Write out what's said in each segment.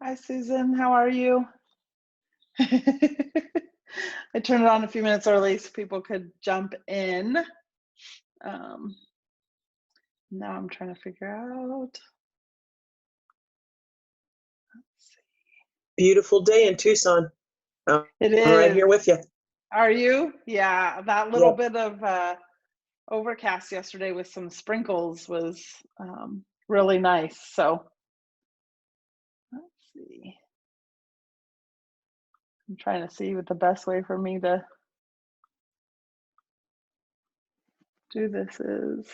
Hi, Susan. How are you? I turned it on a few minutes early so people could jump in. Um, Now I'm trying to figure out. Let's see. Beautiful day in Tucson. I'm It right here is. with you. Are you? Yeah, that little Yep. bit of overcast yesterday with some sprinkles was really nice. So let's see. I'm trying to see what the best way for me to do this is.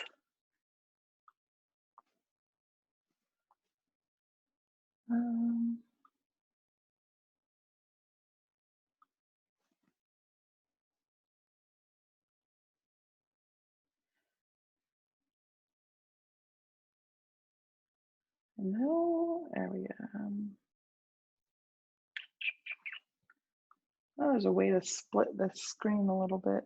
Um, no, there we go. Oh, there's a way to split this screen a little bit.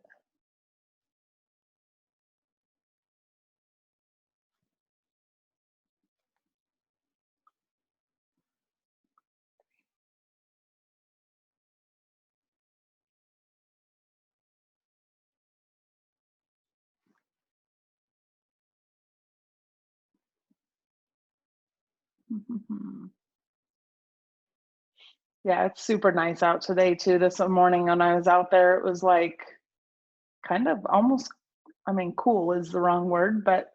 Yeah, it's super nice out today too. This morning when I was out there, it was like kind of almost, I mean, cool is the wrong word, but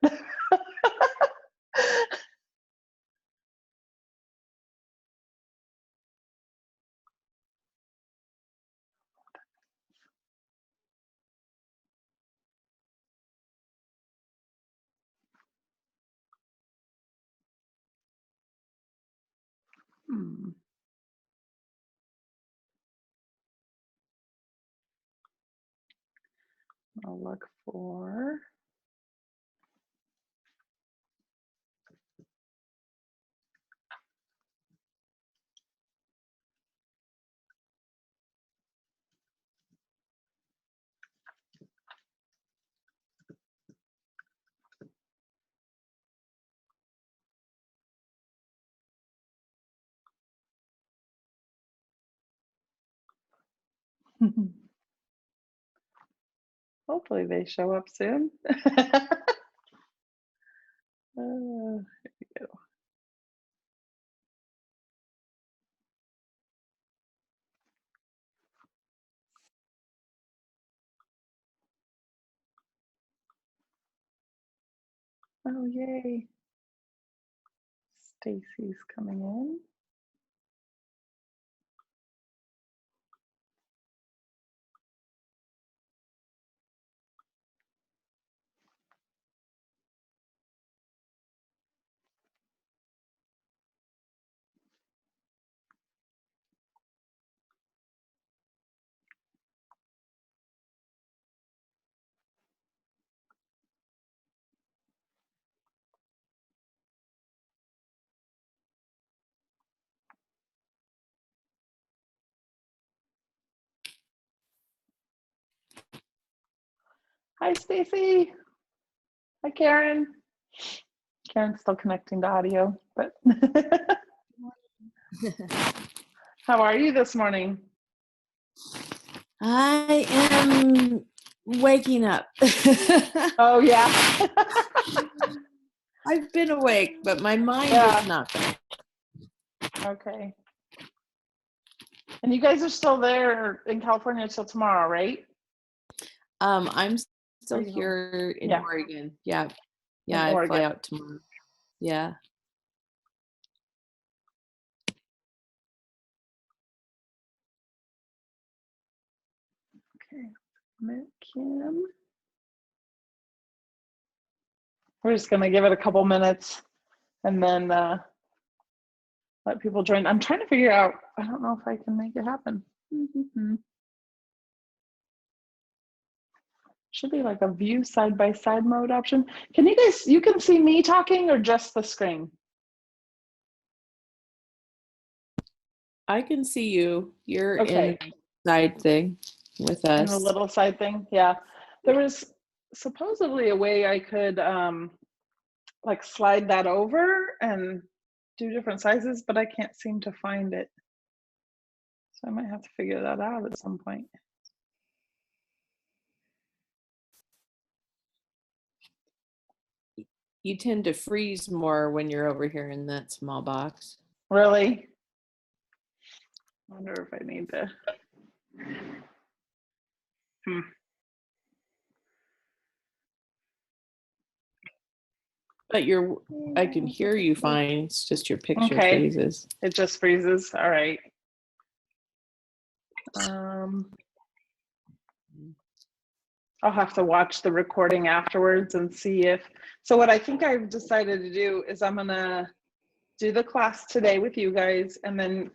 I'll look for. Hopefully they show up soon. Here we go. Oh, yay. Stacy's coming in. Hi, Stacy. Hi, Karen. Karen's still connecting to audio, but how are you this morning? I am waking up. Oh, yeah. I've been awake, but my mind is not. Okay. And you guys are still there in California until tomorrow, right? I'm still here in Oregon. Yeah. Yeah, I fly out tomorrow. Yeah. Okay. Met Kim. We're just going to give it a couple minutes and then let people join. I'm trying to figure out, I don't know if I can make it happen. Should be like a view side-by-side mode option. Can you guys, you can see me talking or just the screen? I can see you. You're in the side thing with us. In the little side thing, yeah. There was supposedly a way I could like slide that over and do different sizes, but I can't seem to find it. So I might have to figure that out at some point. You tend to freeze more when you're over here in that small box. Really? I wonder if I need to. But I can hear you fine. It's just your picture freezes. It just freezes. All right. I'll have to watch the recording afterwards and see if. So what I think I've decided to do is I'm gonna do the class today with you guys, and then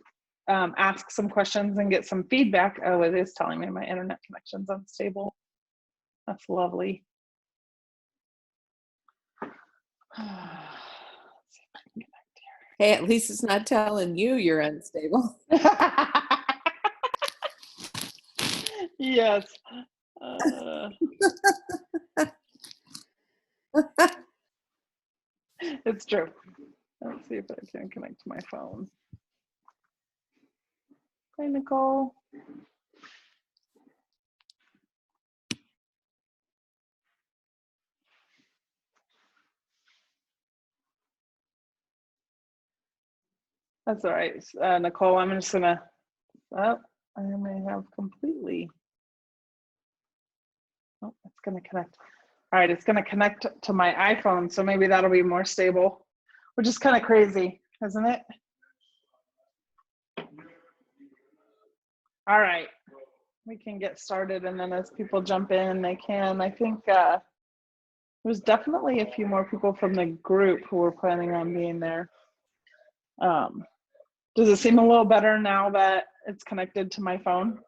ask some questions and get some feedback. Oh, it is telling me my internet connection's unstable. That's lovely. Hey, at least it's not telling you you're unstable. Yes. It's true. Let's see if I can connect to my phone. Hi, Nicole. That's all right, Nicole. I'm just gonna. Oh, I may have completely. Oh, it's gonna connect. All right, it's gonna connect to my iPhone, so maybe that'll be more stable, which is kind of crazy, isn't it? All right, we can get started, and then as people jump in, they can. I think there's definitely a few more people from the group who were planning on being there. Does it seem a little better now that it's connected to my phone?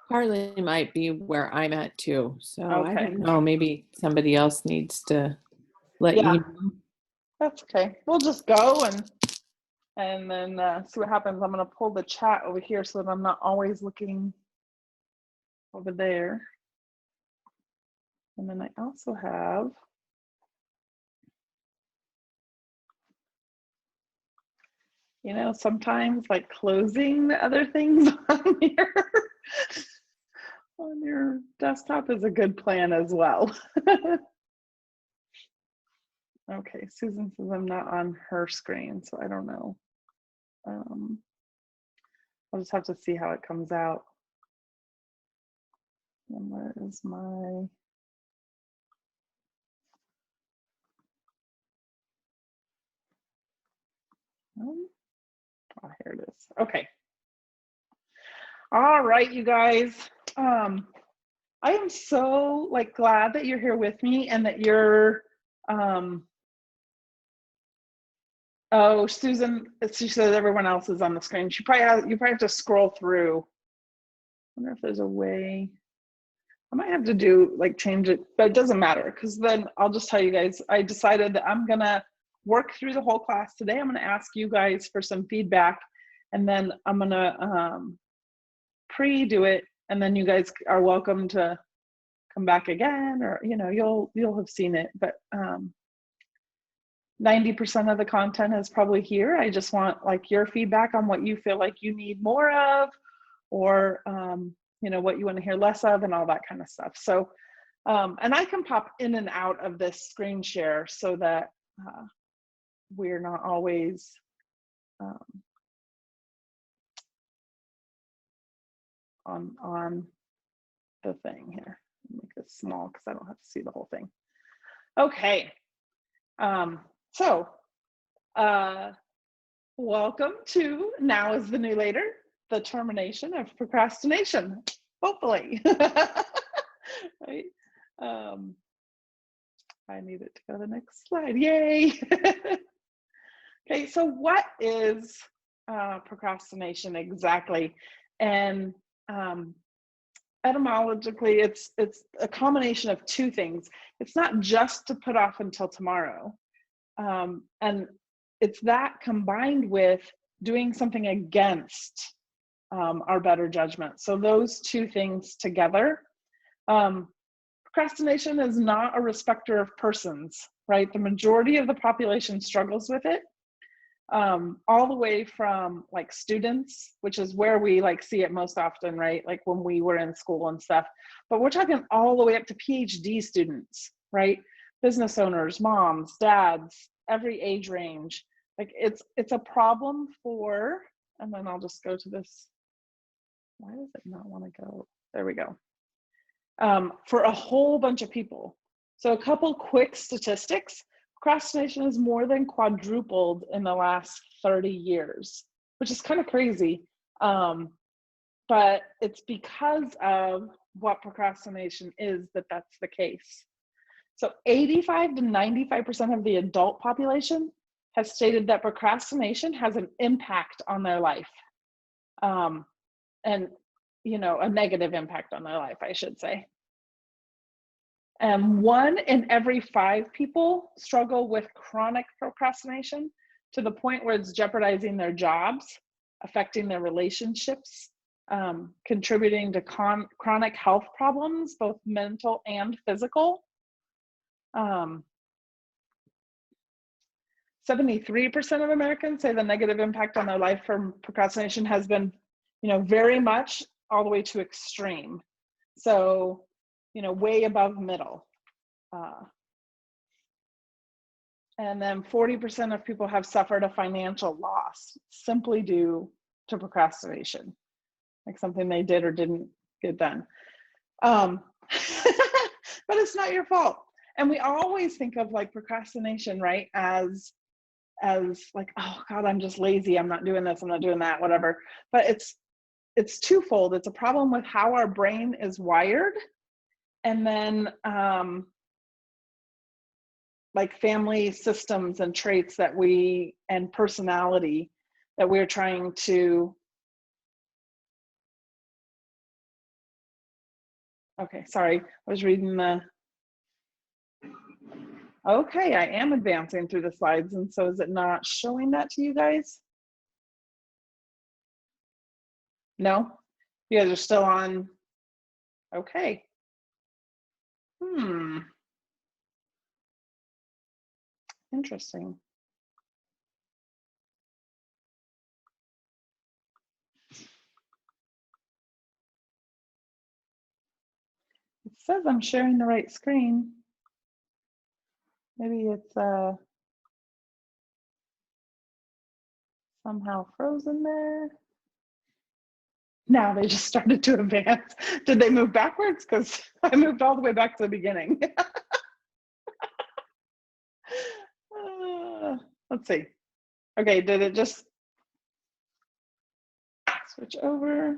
Partly might be where I'm at too. So Okay. I don't know, maybe somebody else needs to let you know. That's okay. We'll just go and then see what happens. I'm gonna pull the chat over here so that I'm not always looking over there. And then I also have, you know, sometimes like closing the other things on your desktop is a good plan as well. Okay, Susan says I'm not on her screen, so I don't know. I'll just have to see how it comes out. And where is my... Oh, here it is. Okay. All right, you guys. I am so glad that you're here with me and that you're oh, Susan, she says everyone else is on the screen. You probably have to scroll through. I wonder if there's a way. I might have to do change it, but it doesn't matter, because then I'll just tell you guys, I decided that I'm gonna work through the whole class today. I'm gonna ask you guys for some feedback, and then I'm gonna pre-do it, and then you guys are welcome to come back again, or you'll have seen it, but 90% of the content is probably here. I just want your feedback on what you feel like you need more of, or what you want to hear less of, and all that kind of stuff. So and I can pop in and out of this screen share so that we're not always on the thing here. Make this small because I don't have to see the whole thing. Okay. So welcome to Now is the New Later, the termination of procrastination, hopefully. Right? I need it to go to the next slide. Yay. Okay, so what is procrastination exactly? And etymologically, it's a combination of two things. It's not just to put off until tomorrow. And it's that combined with doing something against our better judgment. So those two things together. Procrastination is not a respecter of persons, right? The majority of the population struggles with it, all the way from like students, which is where we like see it most often, right? Like when we were in school and stuff, but we're talking all the way up to PhD students, right? Business owners, moms, dads, every age range. Like it's a problem for, and then I'll just go to this. Why does it not want to go? There we go. For a whole bunch of people. So a couple quick statistics. Procrastination has more than quadrupled in the last 30 years, which is kind of crazy. But it's because of what procrastination is that that's the case. So 85 to 95% of the adult population has stated that procrastination has an impact on their life. And, you know, a negative impact on their life, I should say. And 1 in every 5 people struggle with chronic procrastination to the point where it's jeopardizing their jobs, affecting their relationships, contributing to chronic health problems, both mental and physical. 73% of Americans say the negative impact on their life from procrastination has been, you know, very much all the way to extreme. So, you know, way above middle. And then 40% of people have suffered a financial loss simply due to procrastination, like something they did or didn't get done. But it's not your fault. And we always think of like procrastination, right, as like, oh God, I'm just lazy, I'm not doing this, I'm not doing that, whatever. But it's twofold. It's a problem with how our brain is wired, and then like family systems and traits that and personality that we're trying to, okay, sorry, I was reading okay, I am advancing through the slides, and so is it not showing that to you guys? No? You guys are still on? Okay. Interesting. It says I'm sharing the right screen. Maybe it's somehow frozen there. Now they just started to advance. Did they move backwards? Because I moved all the way back to the beginning. Let's see. Okay, did it just switch over?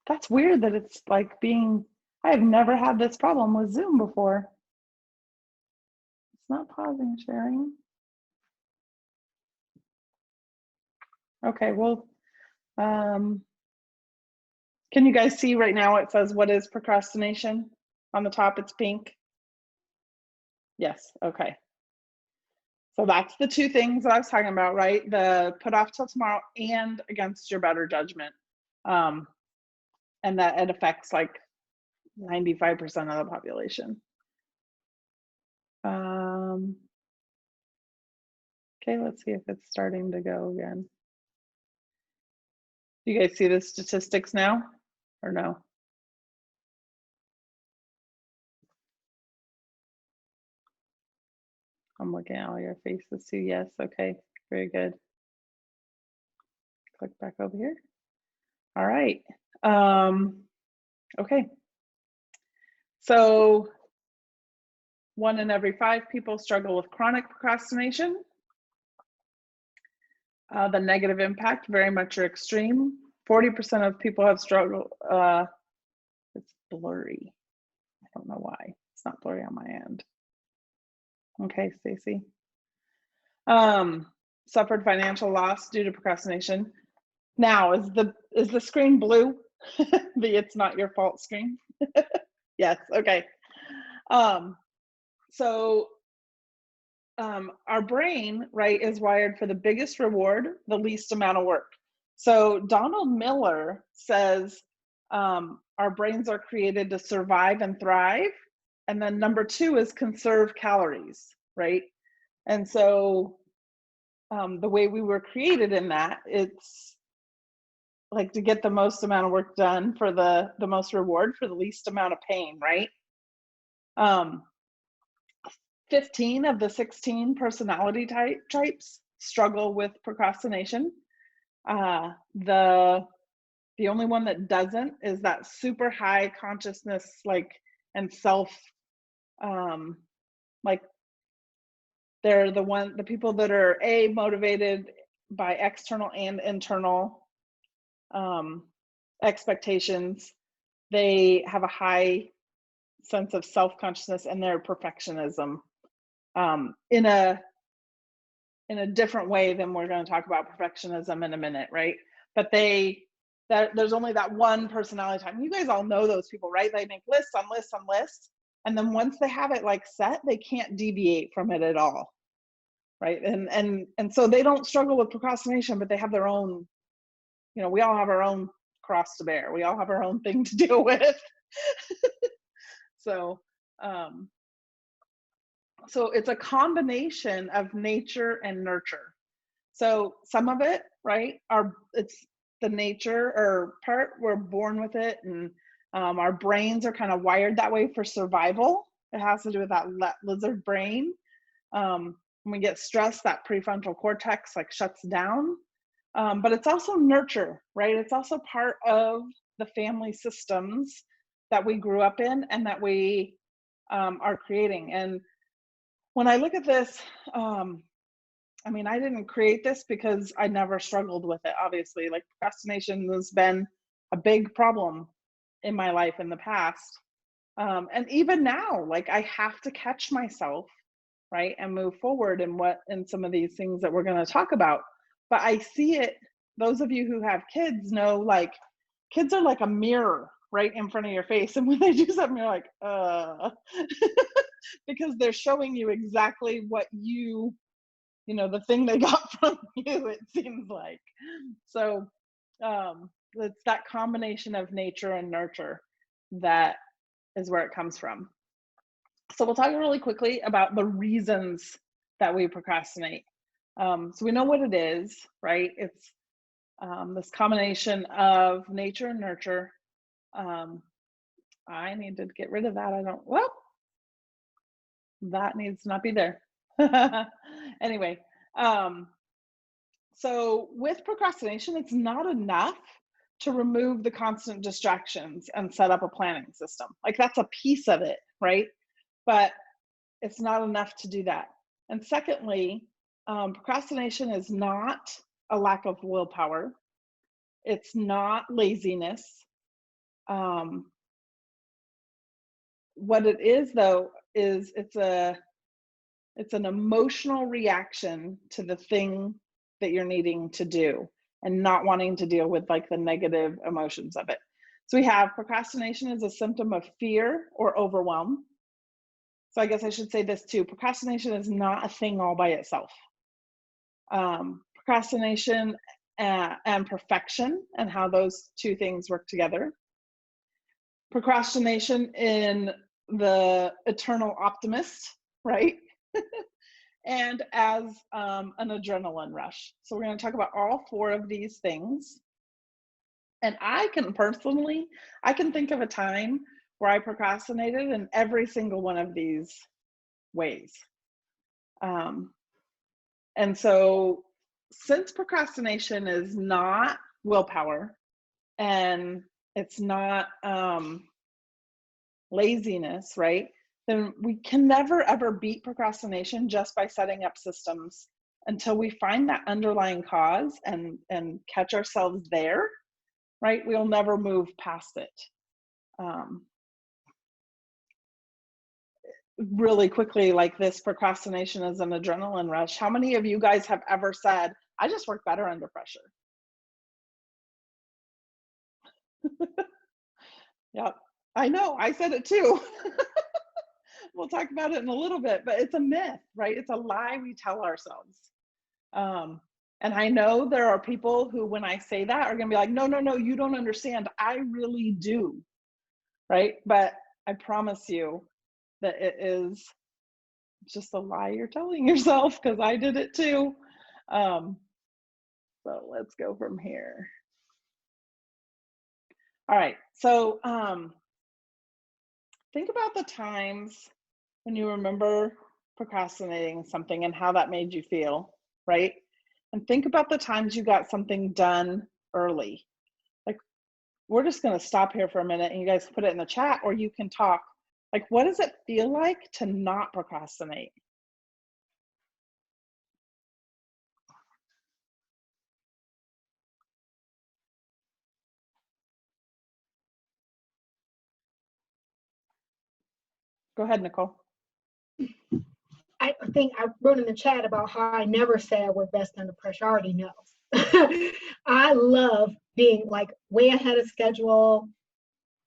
That's weird that it's like being, I've never had this problem with Zoom before. It's not pausing sharing. Okay, well, can you guys see right now it says, what is procrastination? On the top, it's pink. Yes, okay. So that's the two things that I was talking about, right? The put off till tomorrow and against your better judgment. And that it affects like 95% of the population. Okay, let's see if it's starting to go again. You guys see the statistics now or no? I'm looking at all your faces too. Yes, okay, very good. Click back over here. All right. Okay. So 1 in every 5 people struggle with chronic procrastination. The negative impact, very much or extreme. 40% of people have struggled. It's blurry. I don't know why. It's not blurry on my end. Okay, Stacy. Suffered financial loss due to procrastination. Now, is the screen blue? The it's not your fault screen? Yes, okay. So our brain, right, is wired for the biggest reward, the least amount of work. So Donald Miller says our brains are created to survive and thrive. And then number 2 is conserve calories, right? And so the way we were created in that, it's like to get the most amount of work done for the most reward for the least amount of pain, right? 15 of the 16 personality types struggle with procrastination. The only one that doesn't is that super high consciousness, like, and self, like, they're the people that are motivated by external and internal expectations. They have a high sense of self-consciousness and their perfectionism in a different way than we're going to talk about perfectionism in a minute, right? But there's only that one personality type. You guys all know those people, right? They make lists on lists on lists, and then once they have it like set, they can't deviate from it at all, right? And so they don't struggle with procrastination, but they have their own, we all have our own cross to bear. We all have our own thing to deal with. So so it's a combination of nature and nurture. So some of it, right, it's the nature or part, we're born with it, and our brains are kind of wired that way for survival. It has to do with that lizard brain. When we get stressed, that prefrontal cortex like shuts down. But it's also nurture, right? It's also part of the family systems that we grew up in and that we are creating. And when I look at this, I mean, I didn't create this because I never struggled with it, obviously. Like, procrastination has been a big problem in my life in the past. And even now, like, I have to catch myself, right, and move forward in some of these things that we're going to talk about. But I see it, those of you who have kids know, like, kids are like a mirror right in front of your face. And when they do something, you're like, because they're showing you exactly what the thing they got from you, it seems like. So it's that combination of nature and nurture that is where it comes from. So we'll talk really quickly about the reasons that we procrastinate. So we know what it is, right? It's this combination of nature and nurture. I need to get rid of that. That needs to not be there. Anyway, so with procrastination, it's not enough to remove the constant distractions and set up a planning system. Like, that's a piece of it, right? But it's not enough to do that. And secondly, procrastination is not a lack of willpower. It's not laziness. What it is, though, is it's an emotional reaction to the thing that you're needing to do and not wanting to deal with, like, the negative emotions of it. So we have procrastination is a symptom of fear or overwhelm. So I guess I should say this too. Procrastination is not a thing all by itself. Procrastination and perfection and how those two things work together. Procrastination in the eternal optimist, right? And as an adrenaline rush. So we're going to talk about all 4 of these things. And I can think of a time where I procrastinated in every single one of these ways. And so, since procrastination is not willpower and it's not laziness, right? Then we can never ever beat procrastination just by setting up systems until we find that underlying cause and catch ourselves there, right? We'll never move past it. Really quickly, like, this procrastination is an adrenaline rush. How many of you guys have ever said, I just work better under pressure? Yep, I know, I said it too. we'll talk about it in a little bit, but it's a myth, right? It's a lie we tell ourselves. And I know there are people who, when I say that, are going to be like, no, no, no, you don't understand. I really do, right? But I promise you that it is just a lie you're telling yourself, because I did it too. So let's go from here. All right, so think about the times when you remember procrastinating something and how that made you feel, right? And think about the times you got something done early. Like, we're just going to stop here for a minute and you guys put it in the chat, or you can talk. Like, what does it feel like to not procrastinate? Go ahead, Nicole. I think I wrote in the chat about how I never say I work best under pressure. I already know. I love being like way ahead of schedule,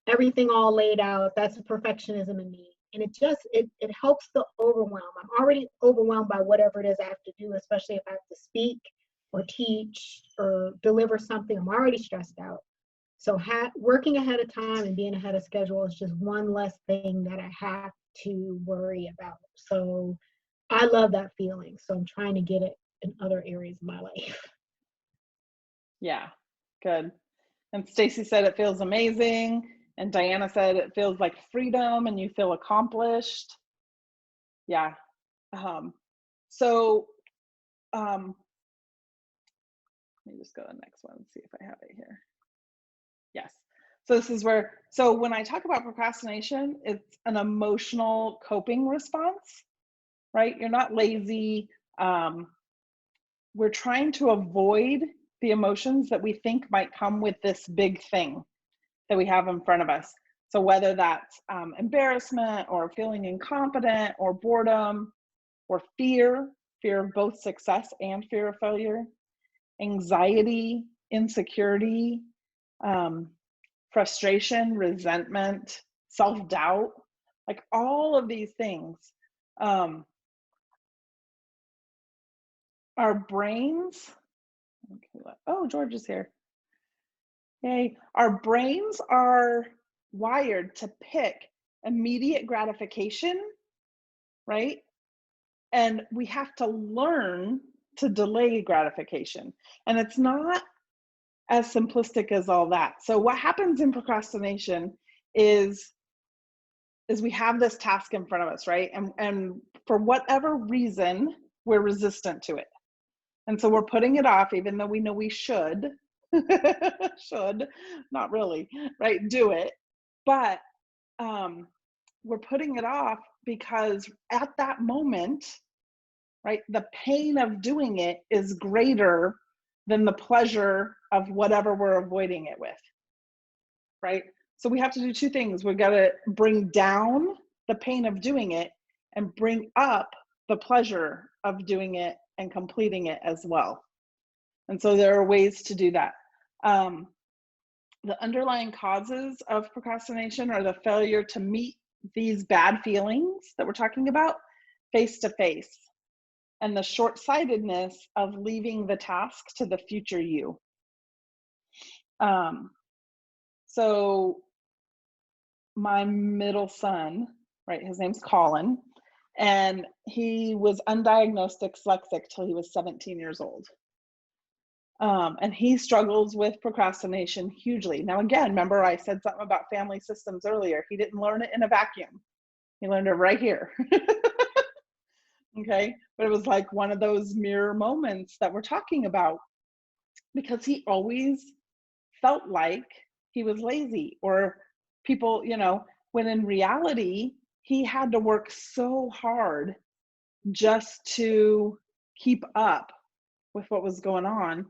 everything all laid out. That's a perfectionism in me. And it helps the overwhelm. I'm already overwhelmed by whatever it is I have to do, especially if I have to speak or teach or deliver something. I'm already stressed out. So working ahead of time and being ahead of schedule is just one less thing that I have to worry about. So I love that feeling. So I'm trying to get it in other areas of my life. Yeah, good. And Stacy said it feels amazing. And Diana said it feels like freedom and you feel accomplished. Yeah. So let me just go to the next one and see if I have it here. Yes. So this is where, so when I talk about procrastination, it's an emotional coping response, right? You're not lazy. We're trying to avoid the emotions that we think might come with this big thing that we have in front of us. So whether that's embarrassment or feeling incompetent or boredom or fear of both success and fear of failure, anxiety, insecurity, frustration, resentment, self-doubt, like all of these things. Our brains, okay, oh, George is here. Yay. Our brains are wired to pick immediate gratification, right? And we have to learn to delay gratification. And it's not as simplistic as all that. So what happens in procrastination is we have this task in front of us, right? And for whatever reason, we're resistant to it. And so we're putting it off, even though we know we should, not really, right? Do it. But we're putting it off because at that moment, right, the pain of doing it is greater than the pleasure of whatever we're avoiding it with, right? So we have to do two things. We've got to bring down the pain of doing it and bring up the pleasure of doing it and completing it as well. And so there are ways to do that. The underlying causes of procrastination are the failure to meet these bad feelings that we're talking about face to face, and the short-sightedness of leaving the task to the future you. So my middle son, right, his name's Colin, and he was undiagnosed dyslexic till he was 17 years old. And he struggles with procrastination hugely. Now, again, remember I said something about family systems earlier. He didn't learn it in a vacuum. He learned it right here. Okay, but it was like one of those mirror moments that we're talking about, because he always felt like he was lazy, or people, you know, when in reality, he had to work so hard just to keep up with what was going on.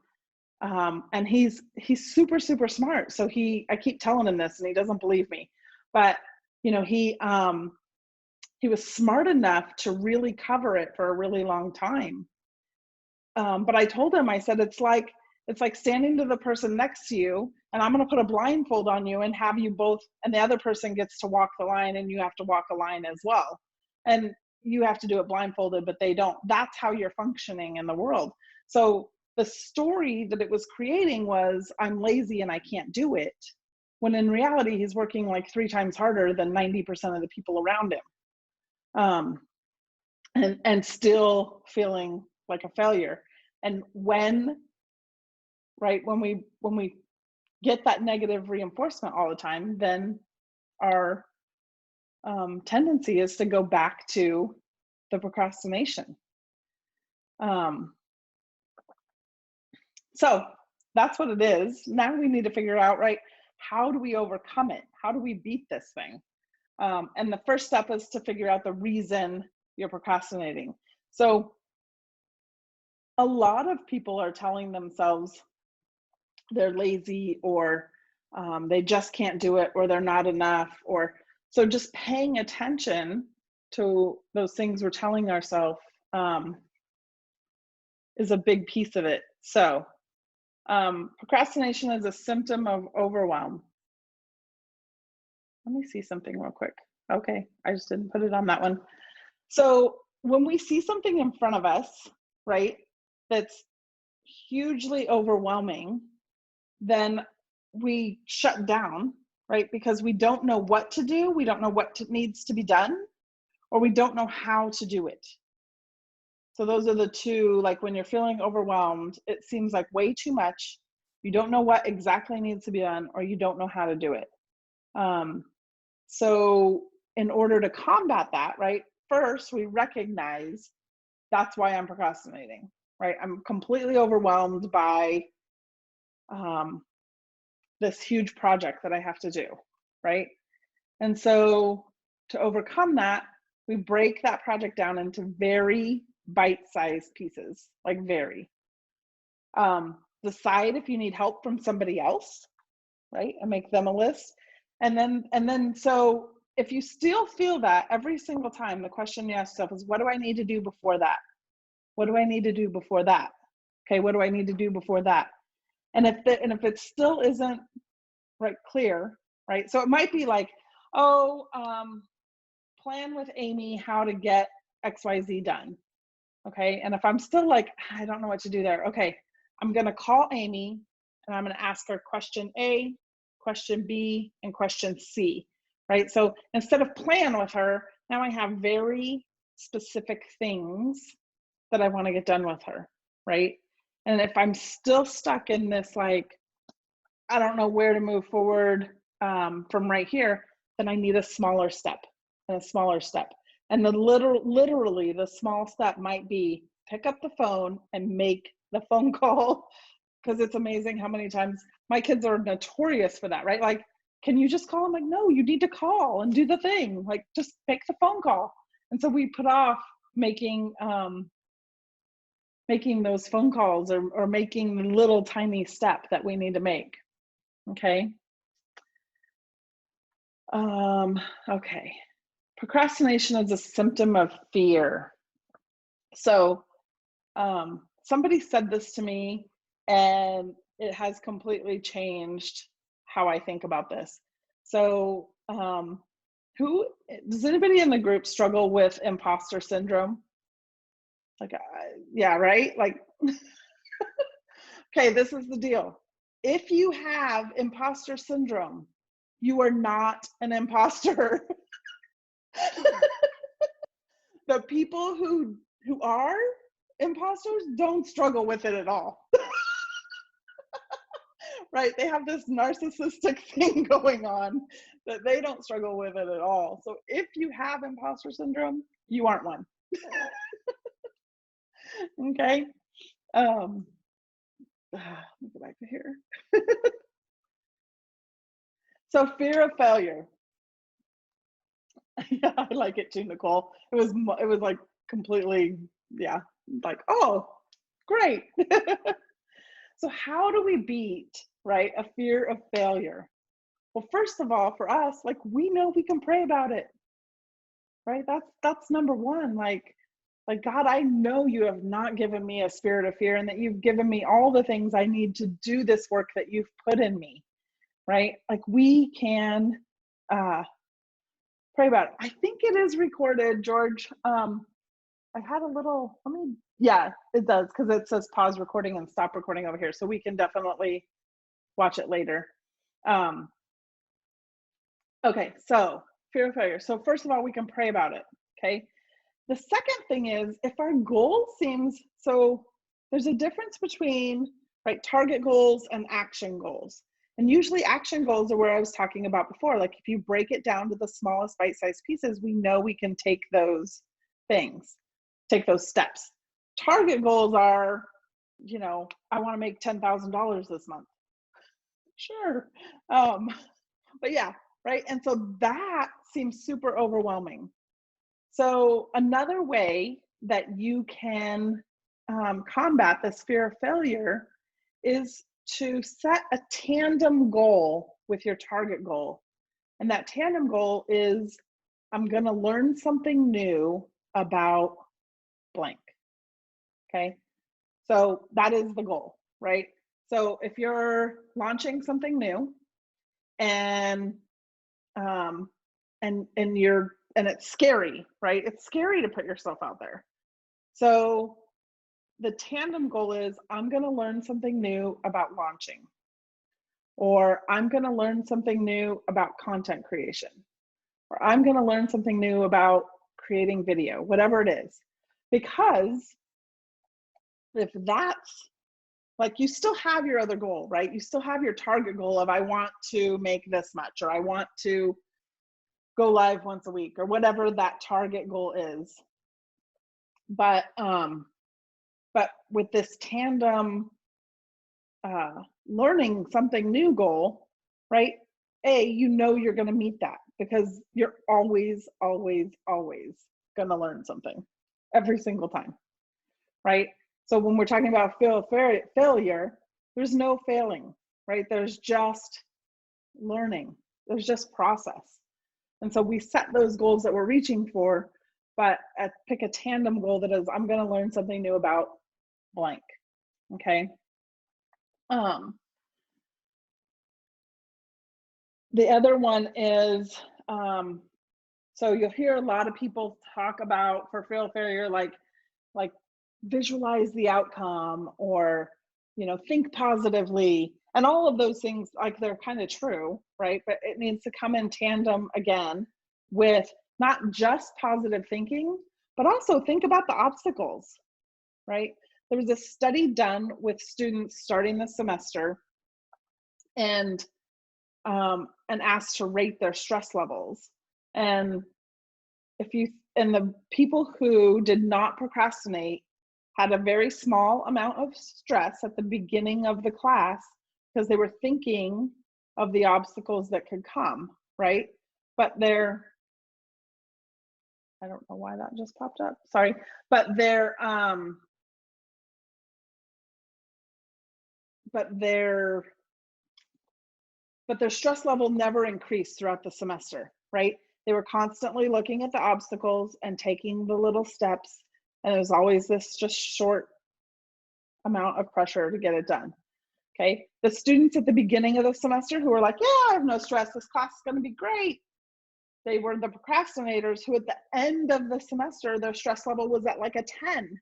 And he's super, super smart. So I keep telling him this and he doesn't believe me, but you know, he was smart enough to really cover it for a really long time. But I told him, I said, it's like standing to the person next to you and I'm going to put a blindfold on you and have you both, and the other person gets to walk the line and you have to walk a line as well. and you have to do it blindfolded, but they don't. That's how you're functioning in the world. So the story that it was creating was, I'm lazy and I can't do it, when in reality he's working like 3 times harder than 90% of the people around him, and still feeling like a failure. And when we get that negative reinforcement all the time, then our tendency is to go back to the procrastination. So that's what it is. Now we need to figure out, right, how do we overcome it? How do we beat this thing? And the first step is to figure out the reason you're procrastinating. So a lot of people are telling themselves they're lazy, or they just can't do it, or they're not enough, or so just paying attention to those things we're telling ourselves is a big piece of it. So procrastination is a symptom of overwhelm. Let me see something real quick. Okay, I just didn't put it on that one. So when we see something in front of us, right, that's hugely overwhelming, then we shut down, right? Because we don't know what to do, we don't know what needs to be done, or we don't know how to do it. So those are the two, like when you're feeling overwhelmed, it seems like way too much, you don't know what exactly needs to be done, or you don't know how to do it. So in order to combat that, right, first we recognize that's why I'm procrastinating, right? I'm completely overwhelmed by this huge project that I have to do, right? And so to overcome that, we break that project down into very bite-sized pieces, like very. Decide if you need help from somebody else, right? And make them a list. And then so if you still feel that every single time, the question you ask yourself is, what do I need to do before that? What do I need to do before that? Okay, what do I need to do before that? And if it still isn't right clear, right? So it might be like, oh, plan with Amy how to get XYZ done. Okay, and if I'm still like, I don't know what to do there, okay, I'm gonna call Amy and I'm gonna ask her question A, question B, and question C, right? So instead of plan with her, now I have very specific things that I want to get done with her, right? And if I'm still stuck in this, like, I don't know where to move forward from right here, then I need a smaller step and a smaller step. And the literally the small step might be pick up the phone and make the phone call, because it's amazing how many times my kids are notorious for that, right? Like, can you just call? I'm like, no, you need to call and do the thing. Like, just make the phone call. And so we put off making those phone calls, or making the little tiny step that we need to make. Okay. Okay. Procrastination is a symptom of fear. So somebody said this to me, and it has completely changed how I think about this. So does anybody in the group struggle with imposter syndrome? Like, yeah, right? Like, okay, this is the deal. If you have imposter syndrome, you are not an imposter. The people who are imposters don't struggle with it at all. Right? They have this narcissistic thing going on that they don't struggle with it at all. So if you have imposter syndrome, you aren't one. Okay. Let me go back to here. So fear of failure. Yeah, I like it too, Nicole. It was like completely, yeah, like, oh, great. So how do we beat, right, a fear of failure? Well, first of all, for us, like, we know we can pray about it, right? That's number one. Like, God, I know you have not given me a spirit of fear, and that you've given me all the things I need to do this work that you've put in me, right? Like, we can pray about it. I think it is recorded, George. I had a little, yeah, it does, because it says pause recording and stop recording over here. So we can definitely watch it later. Okay, so fear of failure. So first of all, we can pray about it, okay? The second thing is, if our goal seems, so there's a difference between, right, target goals and action goals. And usually action goals are where I was talking about before. Like if you break it down to the smallest bite-sized pieces, we know we can take those things, take those steps. Target goals are, you know, I want to make $10,000 this month. Sure. But yeah, right. And so that seems super overwhelming. So another way that you can combat this fear of failure is to set a tandem goal with your target goal. And that tandem goal is, I'm going to learn something new about blank. Okay. So that is the goal, right? So if you're launching something new and it's scary, right? It's scary to put yourself out there. So the tandem goal is, I'm going to learn something new about launching, or I'm going to learn something new about content creation, or I'm going to learn something new about creating video, whatever it is. Because if that's, like, you still have your other goal, right? You still have your target goal of, I want to make this much, or I want to go live once a week, or whatever that target goal is. But with this tandem learning something new goal, right? You know you're going to meet that, because you're always, always, always going to learn something every single time, right? So when we're talking about failure, there's no failing, right? There's just learning. There's just process. And so we set those goals that we're reaching for, but pick a tandem goal that is, I'm going to learn something new about blank. Okay. The other one is, so you'll hear a lot of people talk about, for fear of failure, like visualize the outcome, or, you know, think positively, and all of those things, like, they're kind of true, right? But it needs to come in tandem again with not just positive thinking, but also think about the obstacles, right? There was a study done with students starting the semester, and asked to rate their stress levels. And the people who did not procrastinate had a very small amount of stress at the beginning of the class, because they were thinking of the obstacles that could come, right? But I don't know why that just popped up, sorry. But their stress level never increased throughout the semester, right? They were constantly looking at the obstacles and taking the little steps, and it was always this just short amount of pressure to get it done. Okay. The students at the beginning of the semester who were like, yeah, I have no stress, this class is going to be great, they were the procrastinators who at the end of the semester, their stress level was at like a 10.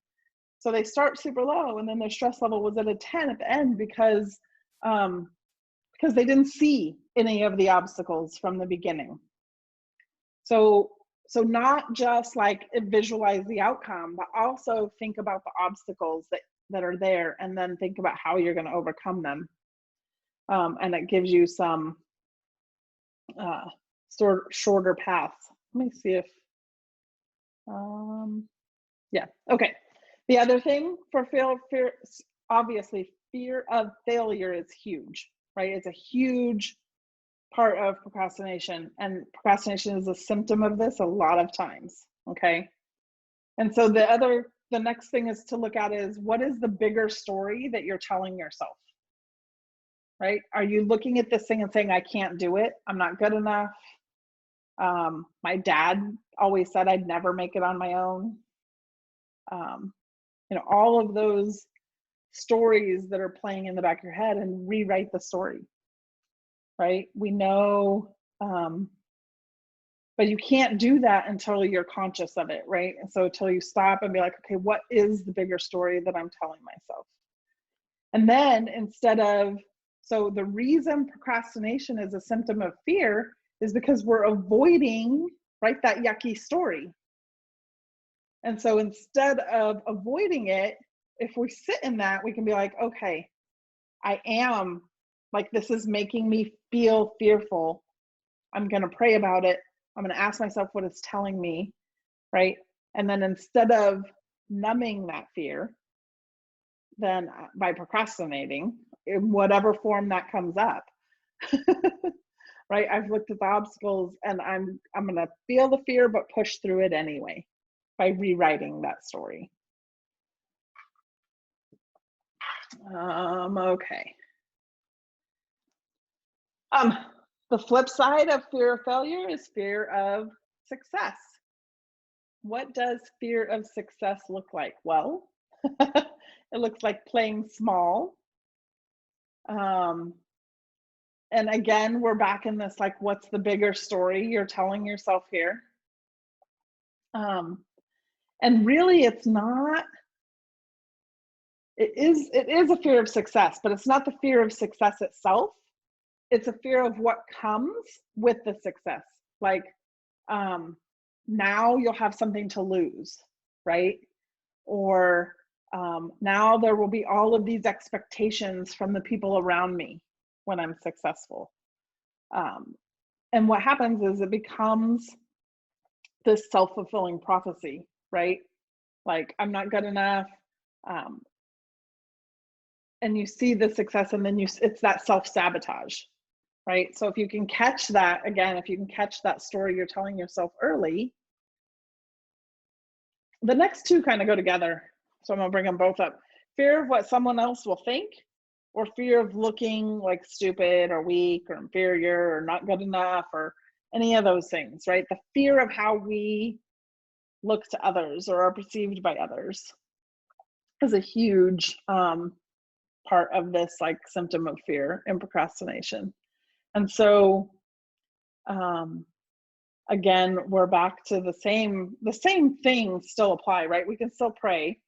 So they start super low, and then their stress level was at a 10 at the end, because they didn't see any of the obstacles from the beginning. So not just like visualize the outcome, but also think about the obstacles that are there, and then think about how you're going to overcome them. And it gives you some shorter paths. Let me see if, yeah, okay. The other thing for fear, obviously fear of failure is huge, right? It's a huge part of procrastination, and procrastination is a symptom of this a lot of times. Okay. And so the next thing is to look at is, what is the bigger story that you're telling yourself, right? Are you looking at this thing and saying, I can't do it, I'm not good enough, my dad always said I'd never make it on my own, you know, all of those stories that are playing in the back of your head, and rewrite the story, right? We know But you can't do that until you're conscious of it, right? And so until you stop and be like, okay, what is the bigger story that I'm telling myself? And then so the reason procrastination is a symptom of fear is because we're avoiding, right, that yucky story. And so instead of avoiding it, if we sit in that, we can be like, okay, I am, like, this is making me feel fearful. I'm going to pray about it. I'm going to ask myself what it's telling me, right? And then instead of numbing that fear, then by procrastinating in whatever form that comes up, right? I've looked at the obstacles and I'm going to feel the fear, but push through it anyway by rewriting that story. Okay. The flip side of fear of failure is fear of success. What does fear of success look like? Well, it looks like playing small. And again, we're back in this, like, what's the bigger story you're telling yourself here? And really, it's not, it is a fear of success, but it's not the fear of success itself. It's a fear of what comes with the success. Like, now you'll have something to lose, right? Or now there will be all of these expectations from the people around me when I'm successful. And what happens is it becomes this self-fulfilling prophecy, right? Like, I'm not good enough. And you see the success, and then it's that self-sabotage, right? So if you can catch that, again, if you can catch that story you're telling yourself early, the next two kind of go together. So I'm gonna bring them both up. Fear of what someone else will think, or fear of looking like stupid or weak or inferior or not good enough or any of those things, right? The fear of how we look to others or are perceived by others is a huge part of this, like, symptom of fear and procrastination. And so again, we're back to the same things still apply, right? We can still pray.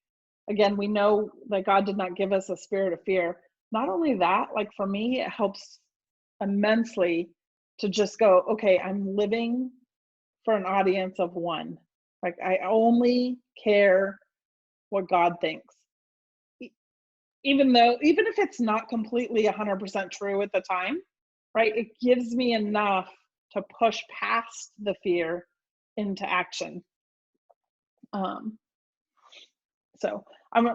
Again, we know that God did not give us a spirit of fear. Not only that, like, for me, it helps immensely to just go, okay, I'm living for an audience of one. Like, I only care what God thinks. Even if it's not completely 100% true at the time, right? It gives me enough to push past the fear into action. So I'm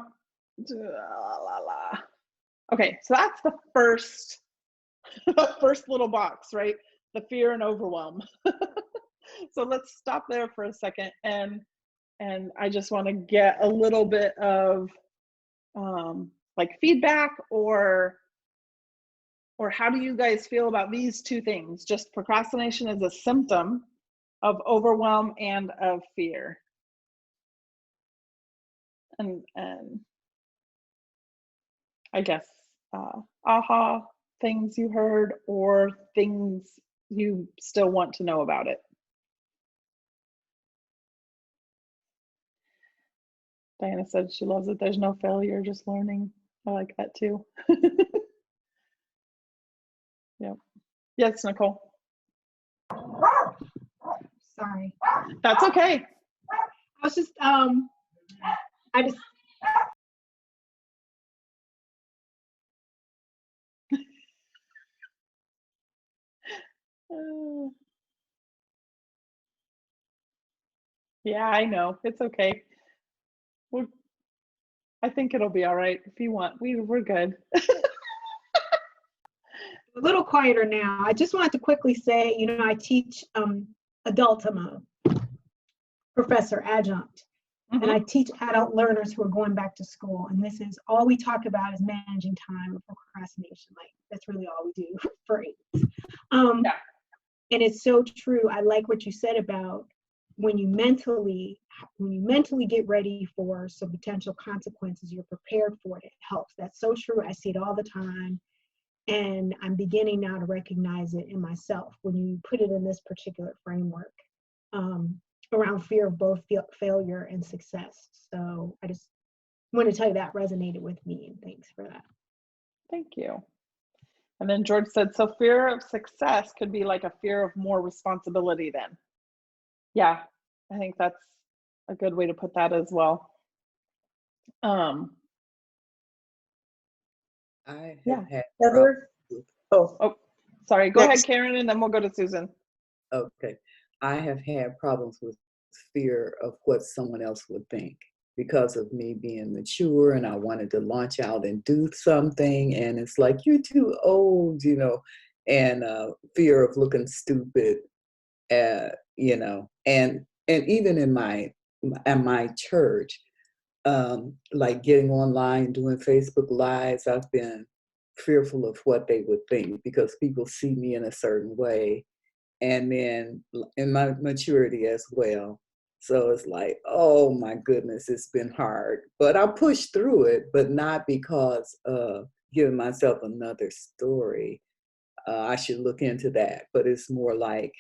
okay, so that's the first little box, right? The fear and overwhelm. So let's stop there for a second, and I just want to get a little bit of like feedback, or how do you guys feel about these two things? Just procrastination is a symptom of overwhelm and of fear. And I guess aha things you heard, or things you still want to know about it. Diana said she loves it. There's no failure, just learning. I like that too. Yep. Yes, Nicole. Sorry. That's okay. I was just, I just. Yeah, I know. It's okay. I think it'll be all right. If you want, we're good. A little quieter now. I just wanted to quickly say, you know, I teach adult, I'm a professor adjunct, and I teach adult learners who are going back to school. And this is all we talk about is managing time or procrastination. Like, that's really all we do for AIDS. Yeah. And it's so true. I like what you said about when you mentally get ready for some potential consequences, you're prepared for it. It helps. That's so true. I see it all the time. And I'm beginning now to recognize it in myself when you put it in this particular framework. around fear of both failure and success. So I just want to tell you that resonated with me, and thanks for that. Thank you. And then George said, so fear of success could be like a fear of more responsibility then. Yeah, I think that's a good way to put that as well. I have Yeah. had Heather? Oh, Oh, sorry. Go Next. ahead, Karen, and then we'll go to Susan. okay. I have had problems with fear of what someone else would think because of me being mature and I wanted to launch out and do something, and it's like, you're too old, you know, and fear of looking stupid, you know, and even in my church, like getting online, doing Facebook Lives, I've been fearful of what they would think because people see me in a certain way, and then in my maturity as well. So it's like, oh my goodness, it's been hard. But I pushed through it, but not because of giving myself another story. I should look into that. But it's more like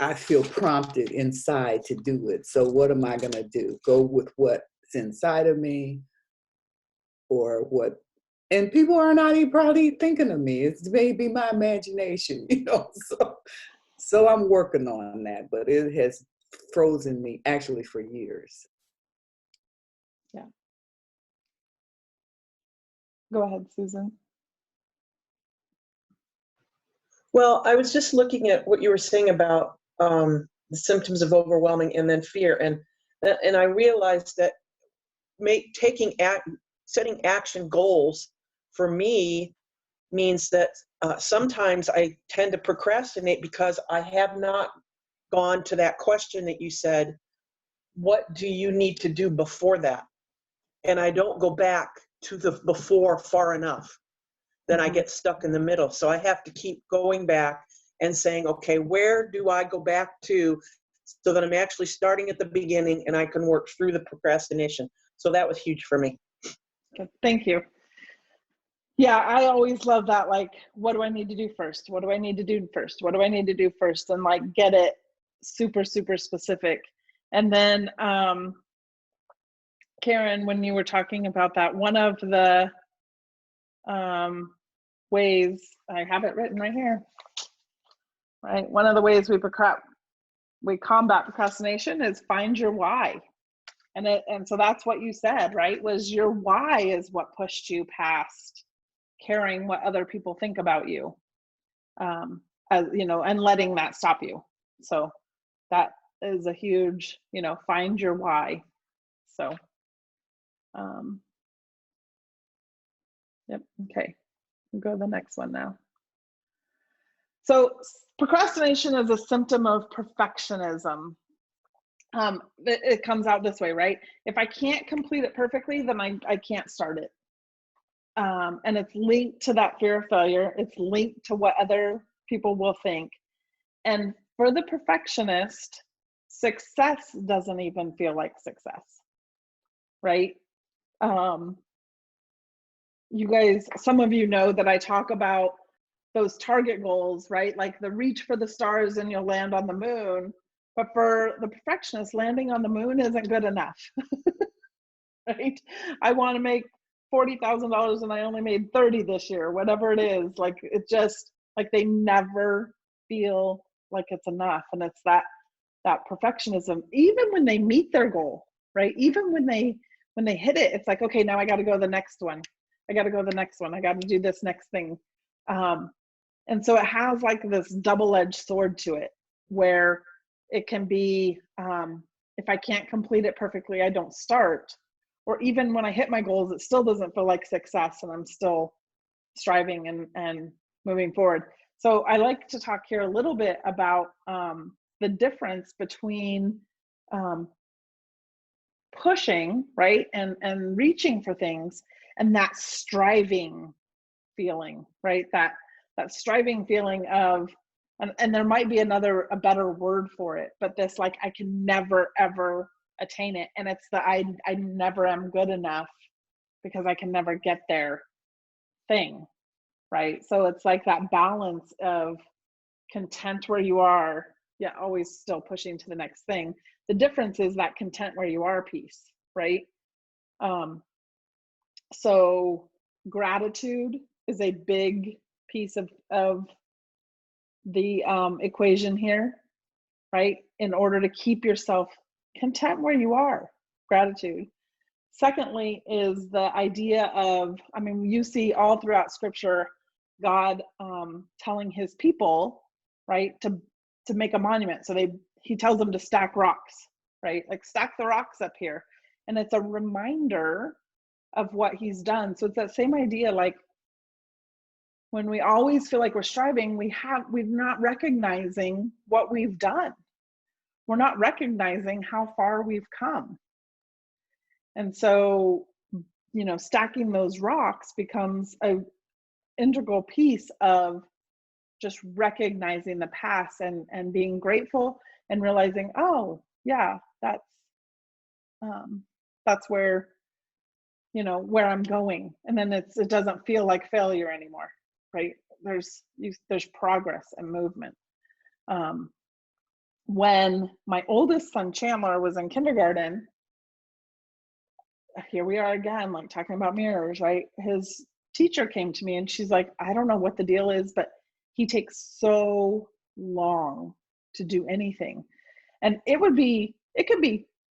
I feel prompted inside to do it. So what am I going to do? Go with what's inside of me, or what? And people are not even probably thinking of me. It's maybe my imagination, you know. So I'm working on that, but it has frozen me actually for years. Yeah. Go ahead, Susan. well, I was just looking at what you were saying about the symptoms of overwhelming and then fear, and I realized that setting action goals for me means that sometimes I tend to procrastinate because I have not gone to that question that you said, what do you need to do before that? And I don't go back to the before far enough. Then I get stuck in the middle. So I have to keep going back and saying, okay, where do I go back to so that I'm actually starting at the beginning and I can work through the procrastination. So that was huge for me. Okay, thank you. Yeah, I always love that. Like, what do I need to do first? What do I need to do first? What do I need to do first? And like, get it super, super specific. And then, Karen, when you were talking about that, one of the ways, I have it written right here, right? One of the ways we combat procrastination is find your why. And so that's what you said, right? Was your why is what pushed you past caring what other people think about you, as you know, and letting that stop you. So that is a huge, you know, find your why. So, yep. Okay. We'll go to the next one now. So procrastination is a symptom of perfectionism. It comes out this way, right? If I can't complete it perfectly, then I can't start it. And it's linked to that fear of failure. It's linked to what other people will think. And for the perfectionist, success doesn't even feel like success, right? You guys, some of you know that I talk about those target goals, right? Like the reach for the stars and you'll land on the moon. But for the perfectionist, landing on the moon isn't good enough, right? I want to make $40,000 and I only made 30 this year, whatever it is. Like, it just, like, they never feel like it's enough. And it's that perfectionism, even when they meet their goal, right? Even when they hit it, it's like, okay, now I got to go to the next one. I got to go to the next one. I got to do this next thing. And so it has like this double-edged sword to it, where it can be, if I can't complete it perfectly, I don't start. Or even when I hit my goals, it still doesn't feel like success and I'm still striving and moving forward. So I like to talk here a little bit about the difference between pushing, right, and reaching for things, and that striving feeling, right? That striving feeling of, and there might be a better word for it, but this, like, I can never ever attain it, and it's the I never am good enough because I can never get there thing, right? So it's like that balance of content where you are yeah, always still pushing to the next thing. The difference is that content where you are piece, right? So gratitude is a big piece of the equation here, right? In order to keep yourself content where you are, gratitude. Secondly is the idea of, I mean, you see all throughout scripture, God telling his people, right, to make a monument. So he tells them to stack rocks, right? Like stack the rocks up here. And it's a reminder of what he's done. So it's that same idea, like when we always feel like we're striving, we're not recognizing what we've done. We're not recognizing how far we've come. And so, you know, stacking those rocks becomes an integral piece of just recognizing the past and being grateful and realizing, oh yeah, that's where, you know, where I'm going. And then it doesn't feel like failure anymore, right? There's progress and movement. When my oldest son Chandler was in kindergarten, here we are again, like talking about mirrors, right? His teacher came to me and she's like, I don't know what the deal is, but he takes so long to do anything. And it could be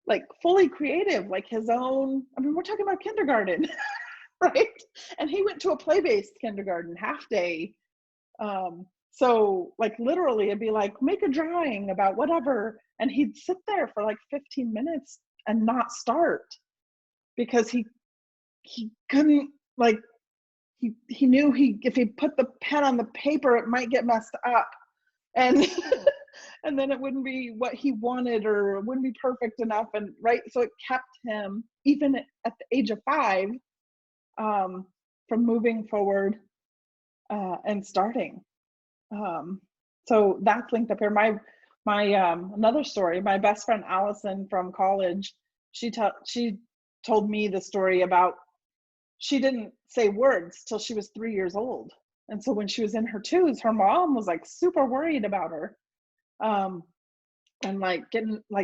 like fully creative, like his own, I mean, we're talking about kindergarten, right? And he went to a play-based kindergarten, half day. So like literally it'd be like, make a drawing about whatever. And he'd sit there for like 15 minutes and not start because he couldn't, like, he knew if he put the pen on the paper, it might get messed up. And and then it wouldn't be what he wanted, or it wouldn't be perfect enough. And right, so it kept him, even at the age of 5, from moving forward and starting. So that's linked up here. My another story, my best friend Allison from college, she told me the story about, she didn't say words till she was 3 years old. And so when she was in her 2s, her mom was like super worried about her. And like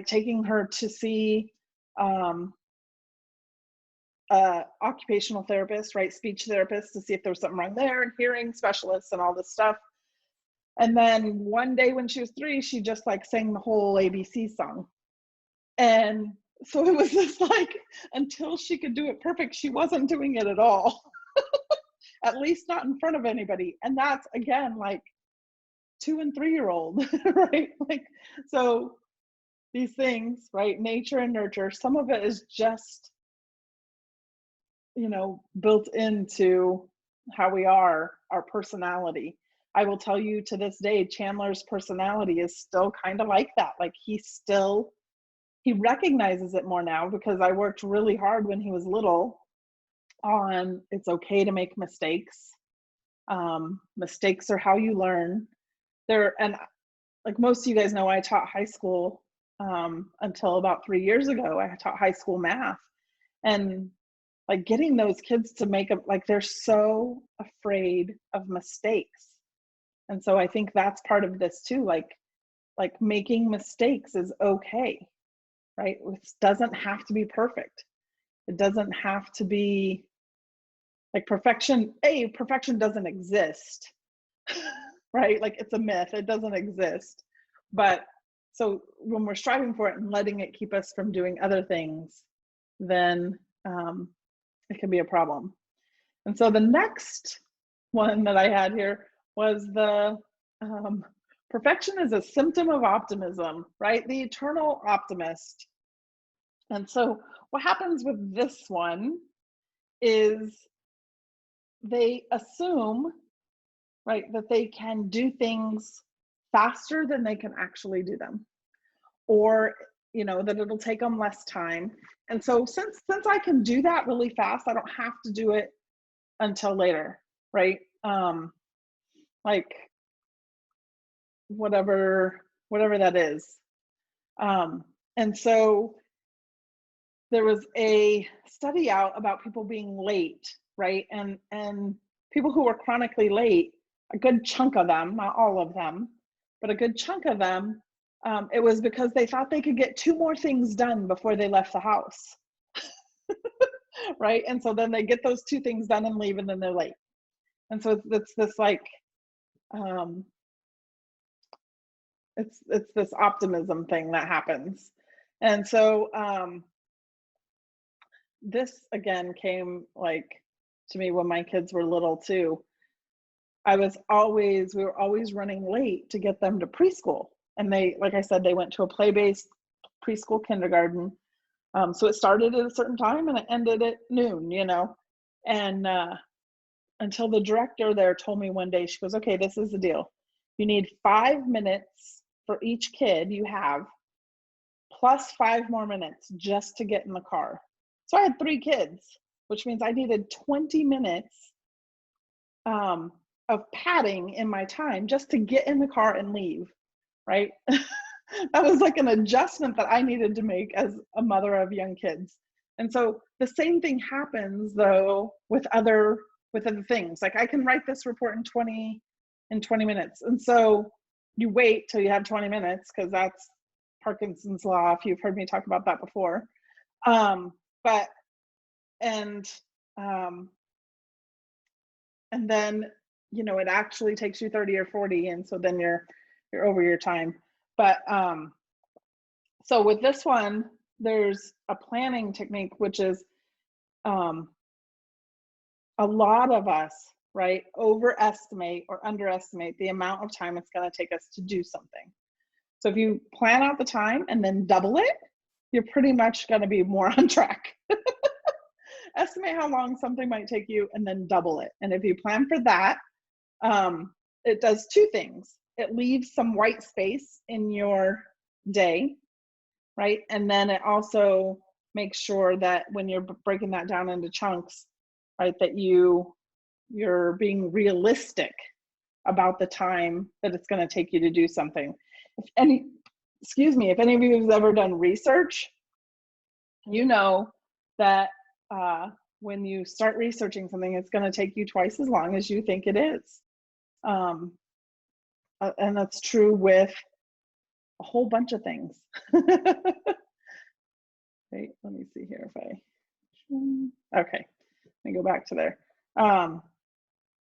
taking her to see occupational therapist, right? Speech therapist, to see if there was something wrong there, and hearing specialists and all this stuff. And then one day when she was 3, she just like sang the whole ABC song. And so it was just like, until she could do it perfect, she wasn't doing it at all. At least not in front of anybody. And that's, again, like 2 and 3-year-old, right? Like, so these things, right? Nature and nurture, some of it is just, you know, built into how we are, our personality. I will tell you, to this day, Chandler's personality is still kind of like that. Like he recognizes it more now, because I worked really hard when he was little on, it's okay to make mistakes. Mistakes are how you learn. And like most of you guys know, I taught high school until about 3 years ago. I taught high school math, and like getting those kids to make like, they're so afraid of mistakes. And so I think that's part of this too, like making mistakes is okay, right? It doesn't have to be perfect. It doesn't have to be like perfection. Perfection doesn't exist, right? Like it's a myth, it doesn't exist. But so when we're striving for it and letting it keep us from doing other things, then it can be a problem. And so the next one that I had here was the perfection is a symptom of optimism, right? The eternal optimist. And so what happens with this one is they assume, right, that they can do things faster than they can actually do them, or, you know, that it'll take them less time. And so since I can do that really fast, I don't have to do it until later, right? Like whatever that is. And so there was a study out about people being late, right? And people who were chronically late, a good chunk of them, not all of them, but a good chunk of them it was because they thought they could get 2 more things done before they left the house. Right? And so then they get those 2 things done and leave, and then they're late. And so it's this like, it's this optimism thing that happens. And so this again came like to me when my kids were little too. We were always running late to get them to preschool. And they, like I said, they went to a play-based preschool kindergarten. So it started at a certain time and it ended at noon, you know. And until the director there told me one day, she goes, okay, this is the deal. You need 5 minutes for each kid you have, plus 5 more minutes just to get in the car. So I had 3 kids, which means I needed 20 minutes of padding in my time just to get in the car and leave, right? That was like an adjustment that I needed to make as a mother of young kids. And so the same thing happens though with other things. Like I can write this report in 20 minutes. And so you wait till you have 20 minutes because that's Parkinson's law, if you've heard me talk about that before. And then, you know, it actually takes you 30 or 40. And so then you're over your time. But so with this one, there's a planning technique, which is a lot of us, right, overestimate or underestimate the amount of time it's going to take us to do something. So if you plan out the time and then double it, you're pretty much going to be more on track. Estimate how long something might take you and then double it. And if you plan for that, it does 2 things. It leaves some white space in your day, right? And then it also makes sure that when you're breaking that down into chunks, right, that you're being realistic about the time that it's going to take you to do something. If any of you have ever done research, you know that when you start researching something, it's going to take you twice as long as you think it is. And that's true with a whole bunch of things. Wait, let me see here if okay, let me go back to there.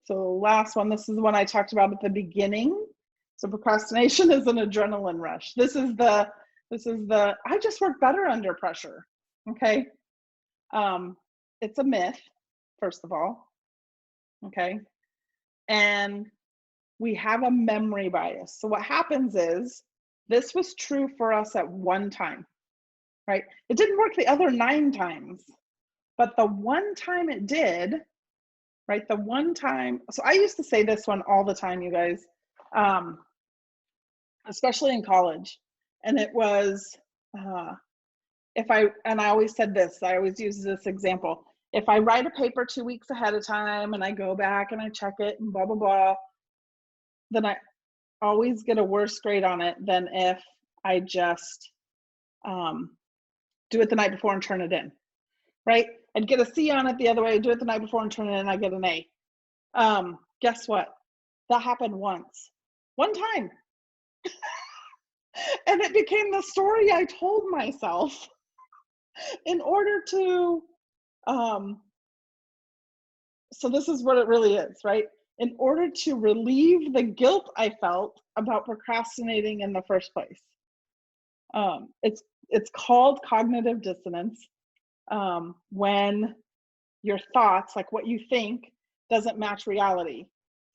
So last one, this is the one I talked about at the beginning. So procrastination is an adrenaline rush. This is the, I just work better under pressure, okay? It's a myth, first of all, okay? And we have a memory bias. So what happens is, this was true for us at one time, right? It didn't work the other 9 times, but the one time it did, right? The one time, so I used to say this one all the time, you guys, especially in college. And it was, and I always said this, I always use this example. If I write a paper 2 weeks ahead of time and I go back and I check it and blah, blah, blah, then I always get a worse grade on it than if I just do it the night before and turn it in, right? I'd get a C on it the other way, do it the night before and turn it in, I get an A. Guess what? That happened one time. And it became the story I told myself in order to, so this is what it really is, right? In order to relieve the guilt I felt about procrastinating in the first place. It's called cognitive dissonance, when your thoughts, like what you think, doesn't match reality.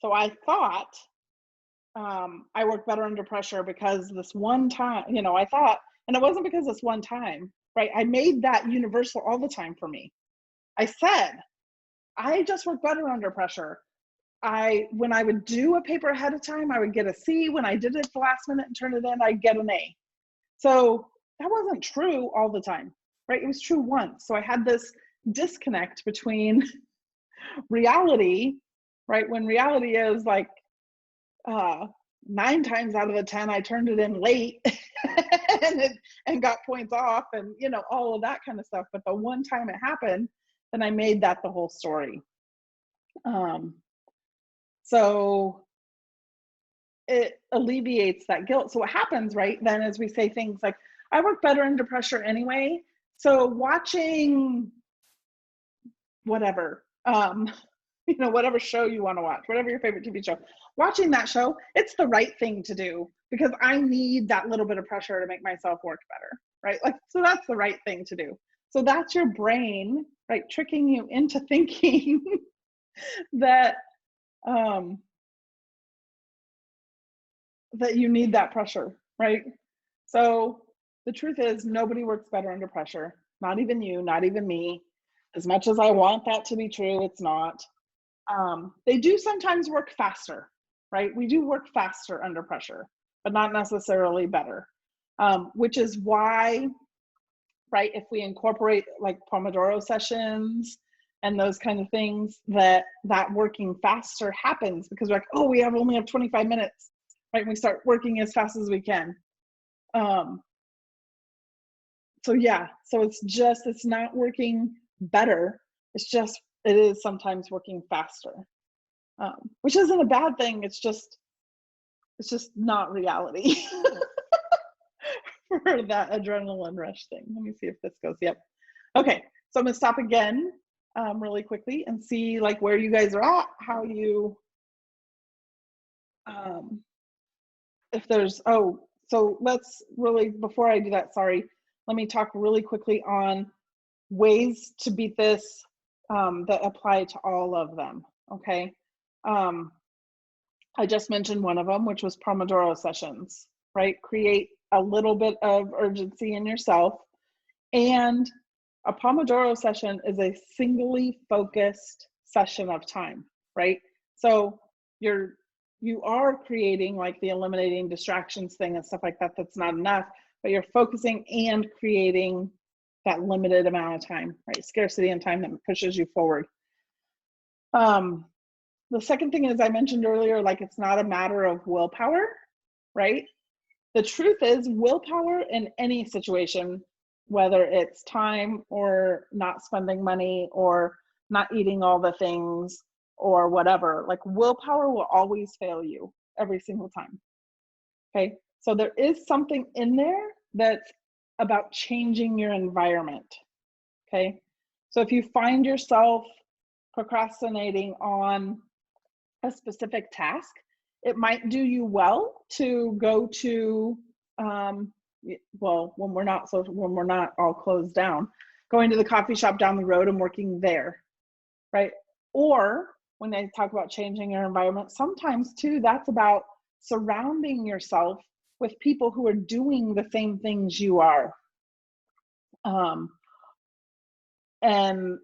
So I thought I work better under pressure because this one time, you know, I thought, and it wasn't because this one time, right? I made that universal all the time for me. I said, I just work better under pressure. When I would do a paper ahead of time, I would get a C. When I did it the last minute and turned it in, I'd get an A. So that wasn't true all the time, right? It was true once. So I had this disconnect between reality, right? When reality is like 9 times out of the 10, I turned it in late and got points off and, you know, all of that kind of stuff. But the one time it happened, then I made that the whole story. So it alleviates that guilt. So what happens, right, then is we say things like, I work better under pressure anyway. So watching whatever, you know, whatever show you want to watch, whatever your favorite TV show, watching that show, it's the right thing to do because I need that little bit of pressure to make myself work better, right? Like, so that's the right thing to do. So that's your brain, right, tricking you into thinking that that you need that pressure, right? So the truth is nobody works better under pressure. Not even you, not even me. As much as I want that to be true, it's not. They do sometimes work faster, right? We do work faster under pressure, but not necessarily better. Which is why, right, if we incorporate like Pomodoro sessions and those kind of things, that working faster happens because we're like, oh, we only have 25 minutes, right? And we start working as fast as we can. So yeah, so it's not working better. It is sometimes working faster, which isn't a bad thing. It's just not reality for that adrenaline rush thing. Let me see if this goes. Yep. Okay, so I'm gonna stop again really quickly and see like where you guys are at, how you, if there's, so let's really, before I do that, sorry, let me talk really quickly on ways to beat this that apply to all of them, okay? I just mentioned one of them, which was Pomodoro sessions, right? Create a little bit of urgency in yourself. And a Pomodoro session is a singly focused session of time, right? So you are creating like the eliminating distractions thing and stuff like that. That's not enough, but you're focusing and creating that limited amount of time, right? Scarcity and time that pushes you forward. The second thing is I mentioned earlier, like it's not a matter of willpower, right? The truth is willpower in any situation, whether it's time or not spending money or not eating all the things or whatever, like willpower will always fail you every single time, okay? So there is something in there that's about changing your environment, okay? So if you find yourself procrastinating on a specific task, it might do you well to go to, well, when we're not all closed down, going to the coffee shop down the road and working there, right? Or when I talk about changing your environment, sometimes too, that's about surrounding yourself with people who are doing the same things you are. And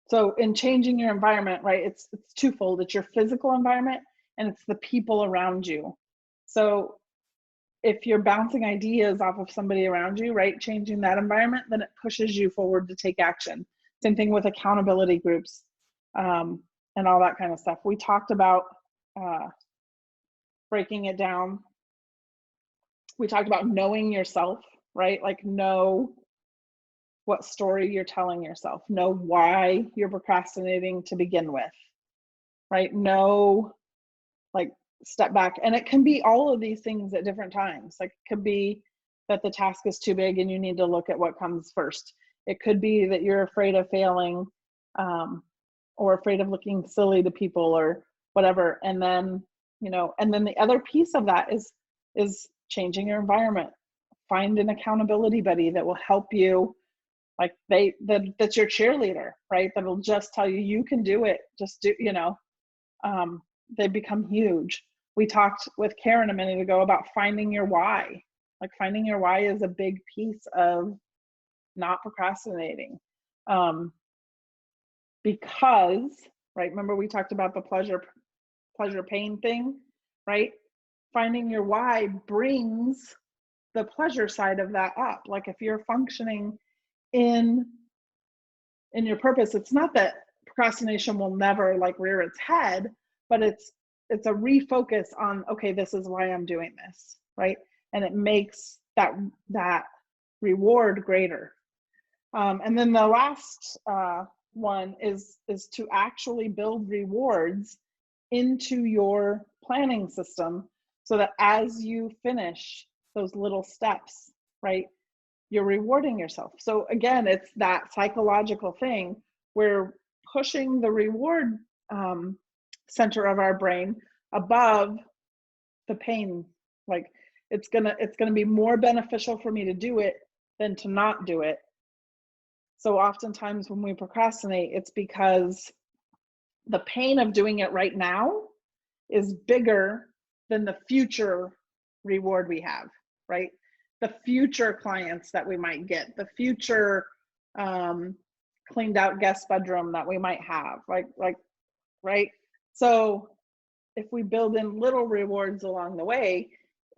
so in changing your environment, right, it's twofold. It's your physical environment and it's the people around you. So if you're bouncing ideas off of somebody around you, right, changing that environment, then it pushes you forward to take action. Same thing with accountability groups and all that kind of stuff. We talked about breaking it down. We talked about knowing yourself, right? Like know what story you're telling yourself, know why you're procrastinating to begin with, right? Know, like step back. And it can be all of these things at different times. Like it could be that the task is too big and you need to look at what comes first. It could be that you're afraid of failing or afraid of looking silly to people or whatever. And then, you know, and then the other piece of that is changing your environment. Find an accountability buddy that will help you. Like that's your cheerleader, right? That'll just tell you, you can do it. Just do, you know, they become huge. We talked with Karen a minute ago about finding your why. Like finding your why is a big piece of not procrastinating. Because, right, remember we talked about the pleasure pain thing, right? Finding your why brings the pleasure side of that up. Like if you're functioning in your purpose, it's not that procrastination will never like rear its head, but it's a refocus on, okay, this is why I'm doing this, right? And it makes that reward greater. And then the last one is to actually build rewards into your planning system so that as you finish those little steps, right, you're rewarding yourself. So again, it's that psychological thing. We're pushing the reward center of our brain above the pain. Like it's gonna be more beneficial for me to do it than to not do it. So oftentimes when we procrastinate, it's because the pain of doing it right now is bigger than the future reward we have, right? The future clients that we might get, the future cleaned out guest bedroom that we might have, right? So if we build in little rewards along the way,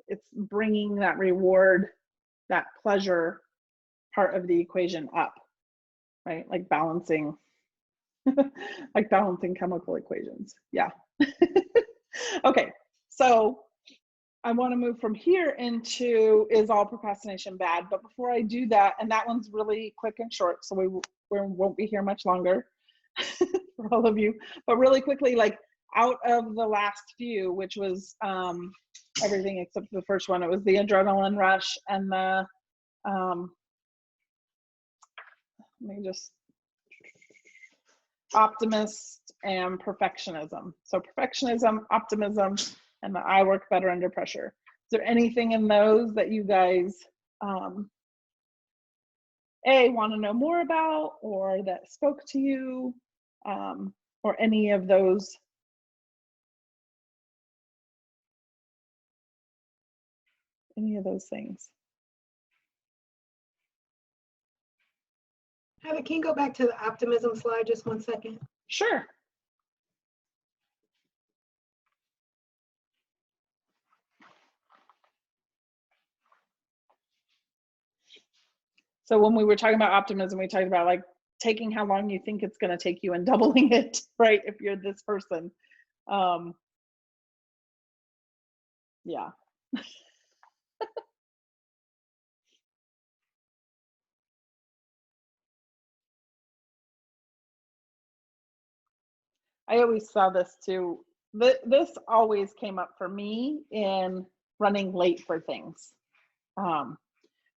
it's bringing that reward, that pleasure part of the equation up, right? Like balancing, like balancing chemical equations. Yeah. Okay, so I want to move from here into, is all procrastination bad? But before I do that, and that one's really quick and short, so we won't be here much longer for all of you. But really quickly, like out of the last few, which was everything except the first one, it was the adrenaline rush and the, let me just, optimist and perfectionism. So perfectionism, optimism, and the I work better under pressure. Is there anything in those that you guys want to know more about, or that spoke to you, or any of those? Any of those things? Heather, can you go back to the optimism slide just 1 second? Sure. So when we were talking about optimism, we talked about like taking how long you think it's going to take you and doubling it, right? If you're this person. Yeah. I always saw this too. This always came up for me in running late for things.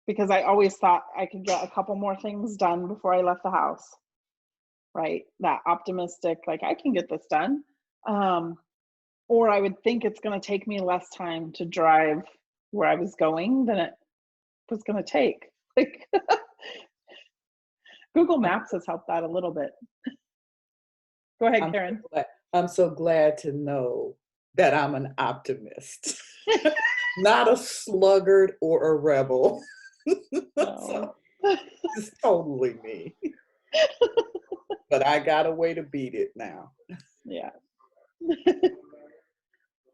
Because I always thought I could get a couple more things done before I left the house, right? That optimistic, like I can get this done. Or I would think it's going to take me less time to drive where I was going than it was going to take. Like Google Maps has helped that a little bit. Go ahead, Karen. I'm so glad to know that I'm an optimist, not a sluggard or a rebel. So, it's totally me. But I got a way to beat it now. Yeah.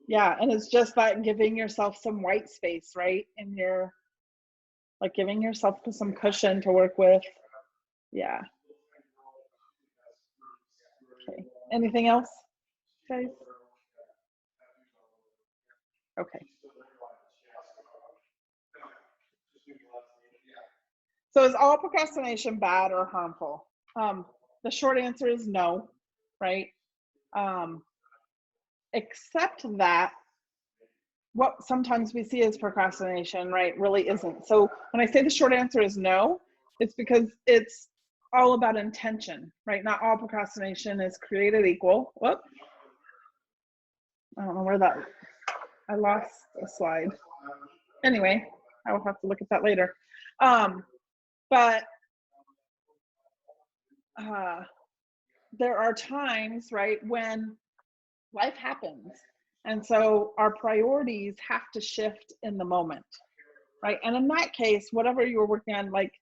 Yeah, and it's just that giving yourself some white space, right? And you're like giving yourself some cushion to work with. Yeah. Okay. Anything else, guys? Okay. So is all procrastination bad or harmful? The short answer is no, right? Except that what sometimes we see as procrastination, right, really isn't. So when I say the short answer is no, it's because it's all about intention, right? Not all procrastination is created equal. Whoop. I don't know where that, I lost a slide. Anyway, I will have to look at that later. But there are times, right, when life happens. And so our priorities have to shift in the moment, right? And in that case, whatever you were working on, like,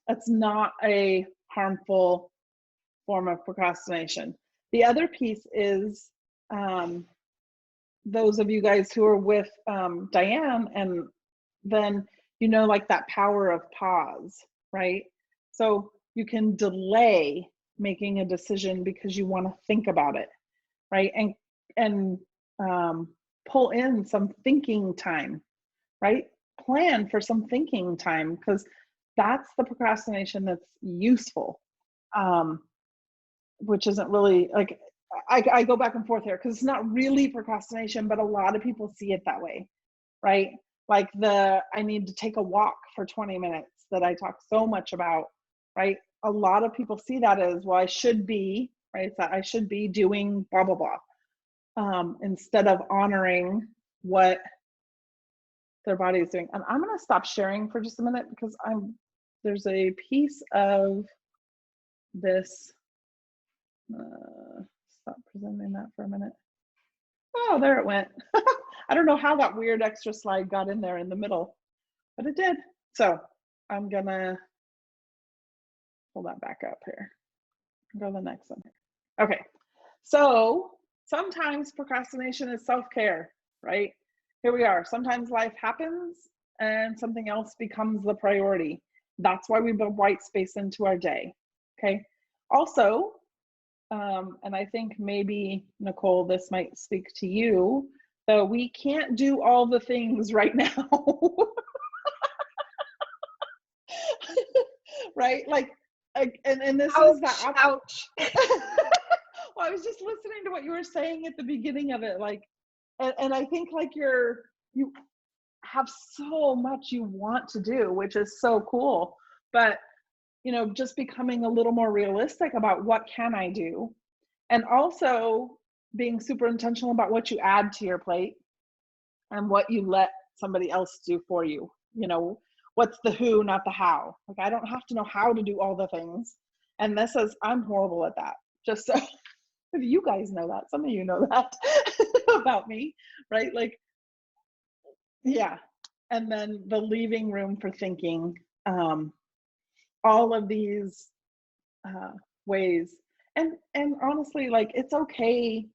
it's not a harmful form of procrastination. The other piece is those of you guys who are with Diane, and then, you know, like that power of pause, right? So you can delay making a decision because you want to think about it, right? And pull in some thinking time, right? Plan for some thinking time, because that's the procrastination that's useful, which isn't really like, I go back and forth here because it's not really procrastination, but a lot of people see it that way, right? Like I need to take a walk for 20 minutes that I talk so much about, right? A lot of people see that as, well, I should be, right? It's that I should be doing blah, blah, blah, instead of honoring what their body is doing. And I'm going to stop sharing for just a minute because there's a piece of this. Stop presenting that for a minute. Oh, there it went. I don't know how that weird extra slide got in there in the middle, but it did. So I'm gonna pull that back up here. Go to the next one. Okay, so sometimes procrastination is self-care, right? Here we are. Sometimes life happens and something else becomes the priority. That's why we build white space into our day, okay? Also, and I think maybe, Nicole, this might speak to you, though we can't do all the things right now. Right? Like, and this Ouch, is that. ouch. Well, I was just listening to what you were saying at the beginning of it, like, and I think like you have so much you want to do, which is so cool, but you know, just becoming a little more realistic about what can I do, and also being super intentional about what you add to your plate and what you let somebody else do for you. You know, what's the who, not the how. Like, I don't have to know how to do all the things. And this is, I'm horrible at that. Just so you guys know that, some of you know that about me, right? Like, yeah. And then the leaving room for thinking, all of these ways. And honestly, like, it's okay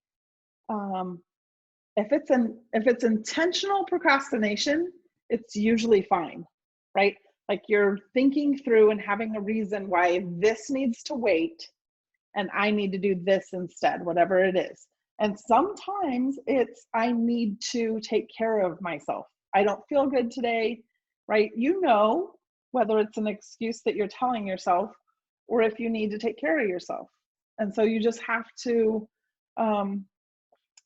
if it's intentional procrastination, it's usually fine, right? Like, you're thinking through and having a reason why this needs to wait and I need to do this instead, whatever it is. And sometimes it's, I need to take care of myself. I don't feel good today, right? You know, whether it's an excuse that you're telling yourself or if you need to take care of yourself. And so you just have to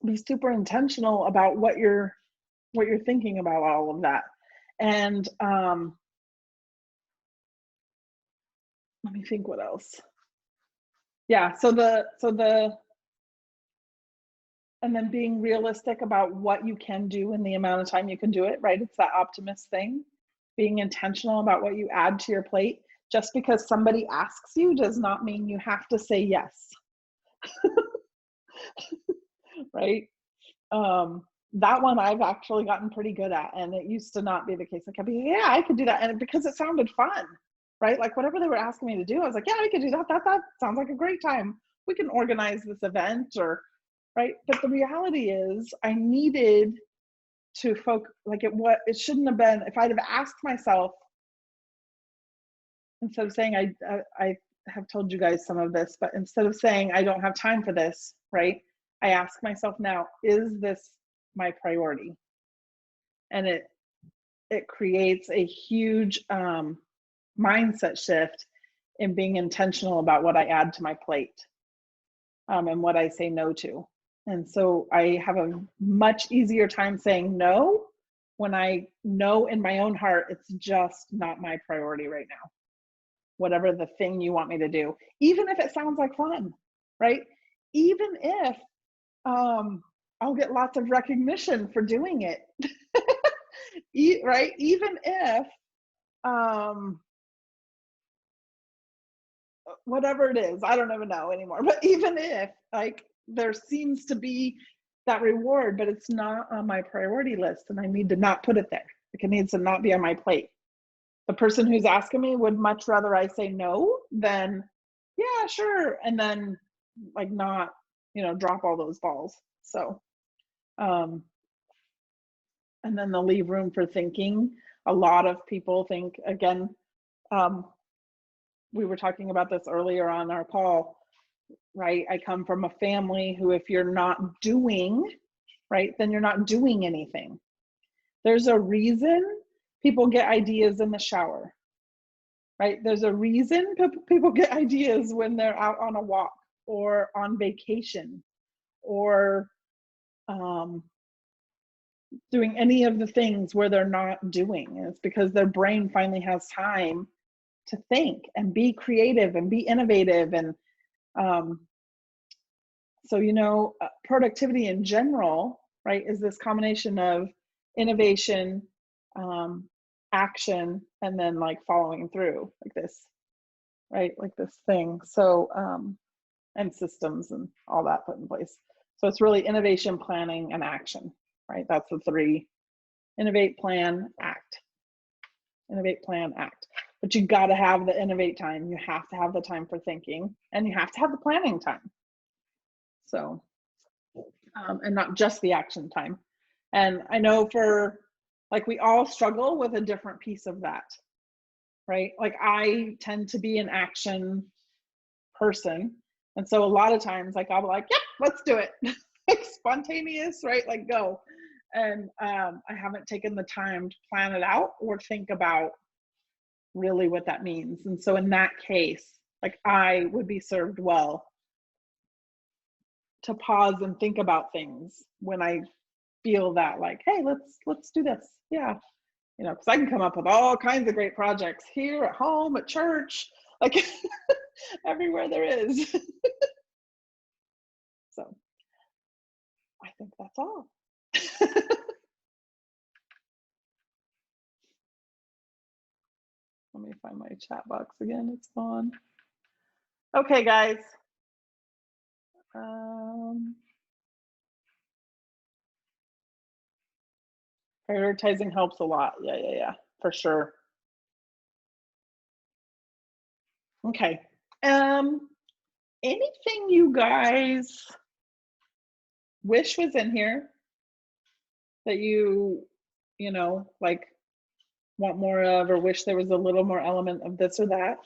be super intentional about what you're thinking about all of that. And let me think what else. Yeah, and then being realistic about what you can do in the amount of time you can do it, right? It's that optimist thing. Being intentional about what you add to your plate. Just because somebody asks you does not mean you have to say yes. Right? That one I've actually gotten pretty good at, and it used to not be the case. Like, I'd be, yeah, I could do that, and because it sounded fun, right? Like, whatever they were asking me to do, I was like, yeah, I could do that. That sounds like a great time. We can organize this event, or right. But the reality is, I needed to focus. Like, it shouldn't have been. If I'd have asked myself, instead of saying I have told you guys some of this, but instead of saying I don't have time for this, right? I ask myself now, is this my priority? And it creates a huge mindset shift in being intentional about what I add to my plate, and what I say no to. And so I have a much easier time saying no when I know in my own heart it's just not my priority right now. Whatever the thing you want me to do, even if it sounds like fun, right? Even if I'll get lots of recognition for doing it, right? Even if whatever it is, I don't even know anymore, but even if, like, there seems to be that reward, but it's not on my priority list, and I need to not put it there. Like, it needs to not be on my plate. The person who's asking me would much rather I say no than, yeah, sure, and then like not, drop all those balls. So, and then the leave room for thinking. A lot of people think, again, we were talking about this earlier on our call, right? I come from a family who, if you're not doing, right, then you're not doing anything. There's a reason people get ideas in the shower, right? There's a reason people get ideas when they're out on a walk or on vacation, or doing any of the things where they're not doing. And it's because their brain finally has time to think and be creative and be innovative. And so, you know, productivity in general, right, is this combination of innovation, action, and then like following through like this, right, like this thing. So and systems and all that put in place. So it's really innovation, planning, and action, right? That's the three: innovate, plan, act. Innovate, plan, act. But you got to have the innovate time. You have to have the time for thinking, and you have to have the planning time. So, and not just the action time. And I know for, like, we all struggle with a different piece of that, right? Like, I tend to be an action person. And so a lot of times, like, I'll be like, yep, let's do it. Like, spontaneous, right? Like, go. And I haven't taken the time to plan it out or think about really what that means. And so in that case, like, I would be served well to pause and think about things when I feel that, like, hey, let's do this. Yeah. You know, because I can come up with all kinds of great projects here, at home, at church, like everywhere there is. So I think that's all. Let me find my chat box again. It's gone. Okay, guys. Prioritizing helps a lot. Yeah, for sure. Okay. Anything you guys wish was in here that you know, like, want more of, or wish there was a little more element of this or that?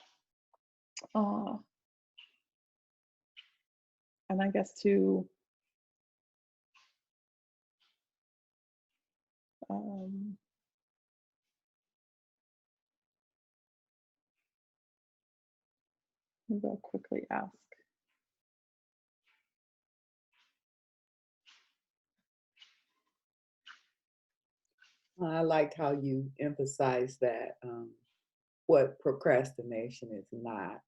And I guess to maybe I'll quickly ask. I liked how you emphasized that what procrastination is not.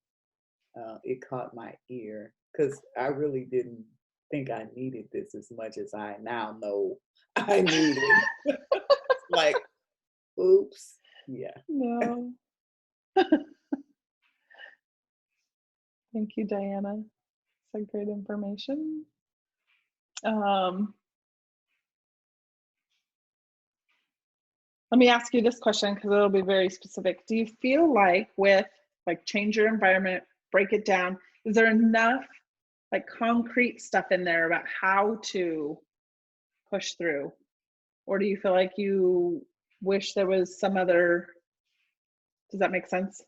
It caught my ear because I really didn't think I needed this as much as I now know I need it. Like, oops, yeah. No. Thank you, Diana. It's great information. Let me ask you this question, because it'll be very specific. Do you feel like, with, like, change your environment, break it down, is there enough, like, concrete stuff in there about how to push through? Or do you feel like you wish there was some other, does that make sense?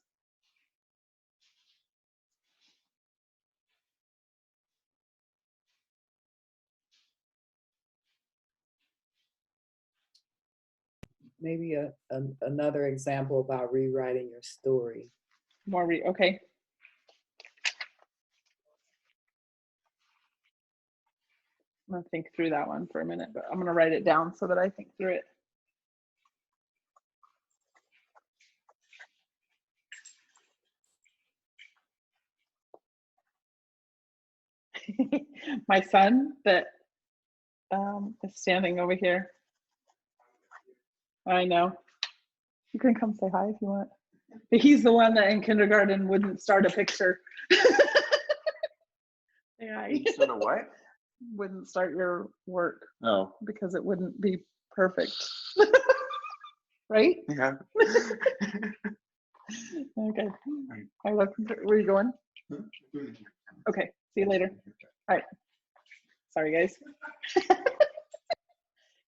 Maybe another example about rewriting your story. Okay. I'm gonna think through that one for a minute, but I'm gonna write it down so that I think through it. My son that is standing over here. I know. You can come say hi if you want. But he's the one that in kindergarten wouldn't start a picture. Yeah. Instead of what? Wouldn't start your work. Oh. Because it wouldn't be perfect. Right? Yeah. Okay. I look. Where are you going? Okay. See you later. All right. Sorry, guys.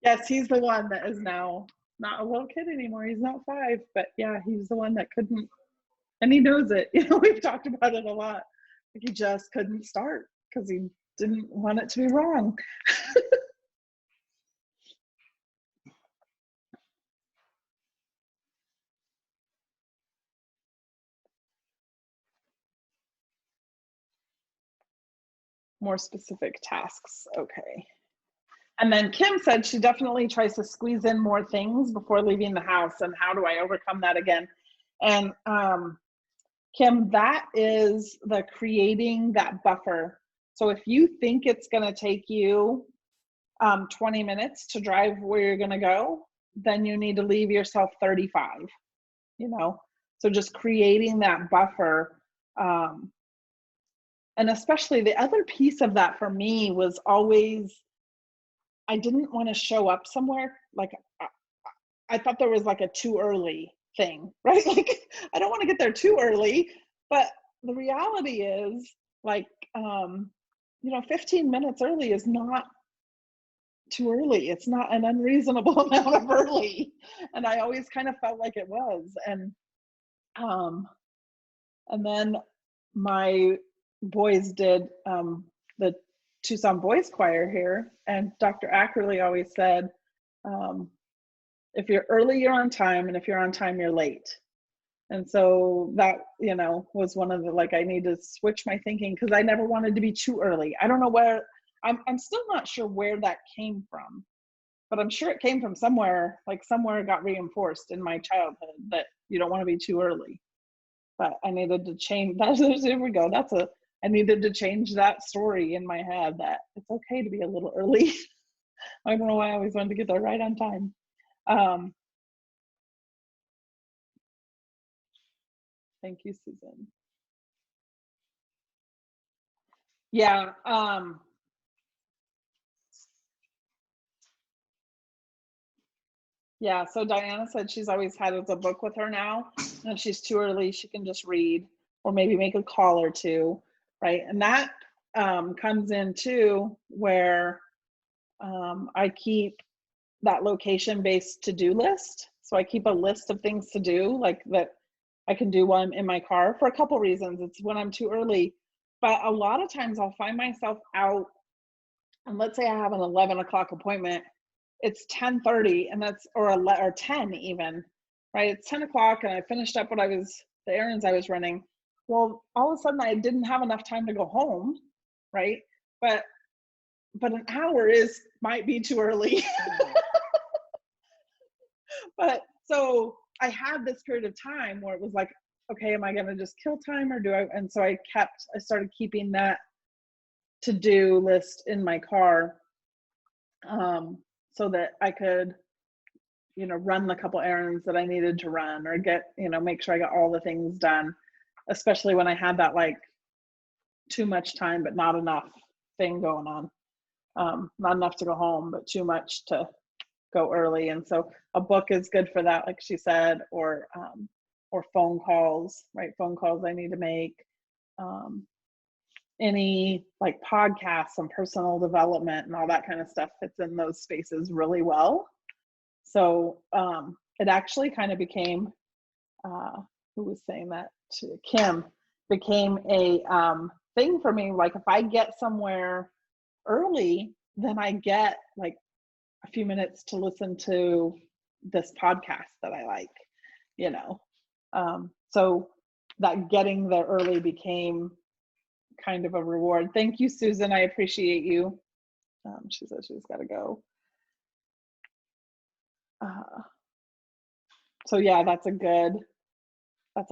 Yes, he's the one that is now not a little kid anymore. He's not 5, but yeah, he's the one that couldn't, and he knows it. You know, we've talked about it a lot. Like, he just couldn't start because he didn't want it to be wrong. More specific tasks. Okay. And then Kim said she definitely tries to squeeze in more things before leaving the house. And how do I overcome that again? And Kim, that is the creating that buffer. So if you think it's going to take you 20 minutes to drive where you're going to go, then you need to leave yourself 35, you know? So just creating that buffer. And especially the other piece of that for me was always, I didn't want to show up somewhere. Like I thought there was like a too early thing, right? Like I don't want to get there too early, but the reality is like, 15 minutes early is not too early. It's not an unreasonable amount of early. And I always kind of felt like it was. And then my boys did the Tucson Boys Choir here, and Dr. Ackerley always said, if you're early, you're on time, and if you're on time, you're late. And so that, was one of the, like, I need to switch my thinking because I never wanted to be too early. I don't know where, I'm still not sure where that came from, but I'm sure it came from somewhere, like somewhere got reinforced in my childhood that you don't want to be too early. But I needed to change that. There we go. I needed to change that story in my head that it's okay to be a little early. I don't know why I always wanted to get there right on time. Thank you, Susan. Yeah. Yeah, so Diana said she's always had a book with her now, and if she's too early, she can just read or maybe make a call or two, right? And that comes in too, where I keep that location-based to-do list. So I keep a list of things to do, like that I can do while I'm in my car for a couple reasons. It's when I'm too early, but a lot of times I'll find myself out, and let's say I have an 11 o'clock appointment, it's 10:30 and that's, or 10 even, right? It's 10 o'clock and I finished up the errands I was running. Well, all of a sudden I didn't have enough time to go home, right? But an hour might be too early. But so I had this period of time where it was like, okay, am I going to just kill time or and so I started keeping that to-do list in my car, so that I could, run the couple errands that I needed to run or get, make sure I got all the things done, especially when I had that like too much time, but not enough thing going on. Not enough to go home, but too much to go early. And so a book is good for that, like she said, or phone calls, right? Phone calls I need to make. Any like podcasts on personal development and all that kind of stuff fits in those spaces really well. So it actually kind of became, who was saying that to Kim, became a thing for me. Like if I get somewhere early, then I get like a few minutes to listen to this podcast that I like, so that getting there early became kind of a reward. Thank you, Susan. I appreciate you. She says she's got to go. So yeah, that's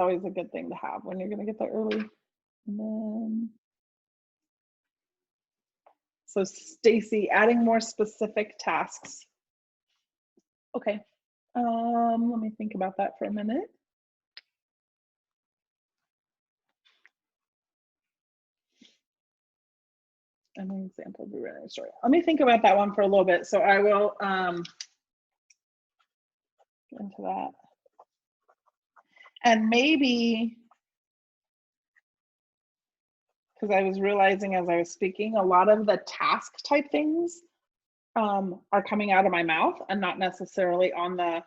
always a good thing to have when you're going to get there early. And then, so Stacy, adding more specific tasks. Okay. Let me think about that for a minute. An example of a rewriting story. Let me think about that one for a little bit. So I will get into that. And maybe, because I was realizing as I was speaking, a lot of the task type things are coming out of my mouth and not necessarily on the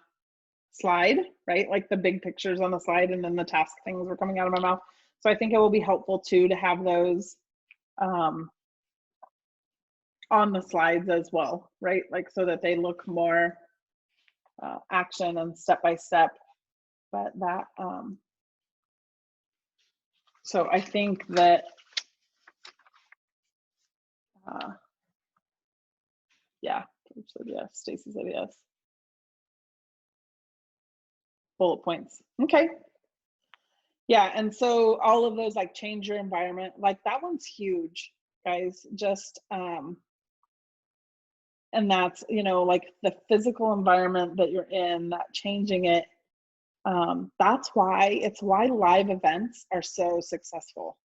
slide, right? Like the big pictures on the slide and then the task things were coming out of my mouth. So I think it will be helpful too to have those on the slides as well, right? Like so that they look more action and step by step. But that, so I think that Yeah, George said yes. Stacy said yes. Bullet points. Okay. Yeah, and so all of those, like, change your environment, like that one's huge, guys. Just and that's, you know, like the physical environment that you're in, that changing it. That's why live events are so successful,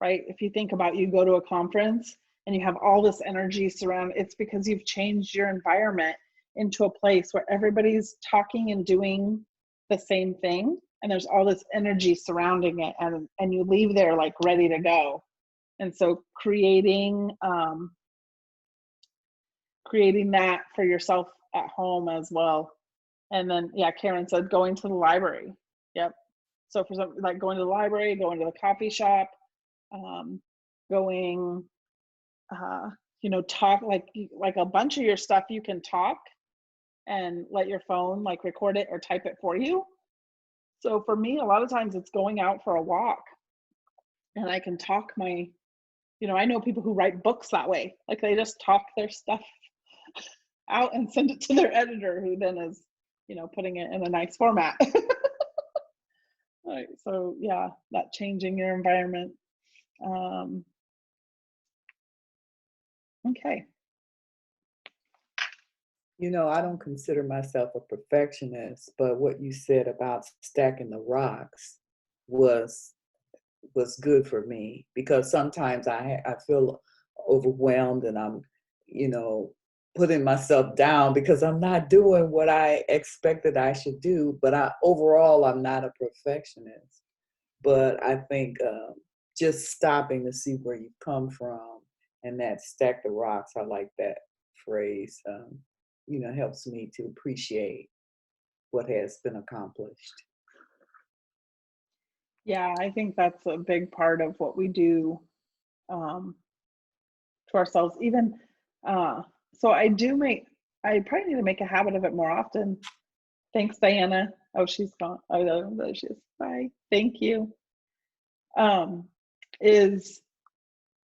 right? If you think about, you go to a conference and you have all this energy surround, it's because you've changed your environment into a place where everybody's talking and doing the same thing, and there's all this energy surrounding it, and you leave there like ready to go. And so creating that for yourself at home as well. And then, yeah, Karen said going to the library. Yep. So for something like going to the library, going to the coffee shop, going, you know, talk, like a bunch of your stuff you can talk and let your phone like record it or type it for you. So for me, a lot of times it's going out for a walk, and I can talk my, you know, I know people who write books that way. Like they just talk their stuff out and send it to their editor, who then is, you know, putting it in a nice format. Right. So yeah, that changing your environment. Okay. You know, I don't consider myself a perfectionist, but what you said about stacking the rocks was good for me, because sometimes I feel overwhelmed and I'm, you know, putting myself down because I'm not doing what I expected I should do. But overall, I'm not a perfectionist. But I think just stopping to see where you come from, and that stack the rocks, I like that phrase, you know, helps me to appreciate what has been accomplished. Yeah, I think that's a big part of what we do to ourselves. Even so, I probably need to make a habit of it more often. Thanks, Diana. Oh, she's gone. Oh, there she is. Bye. Thank you. Is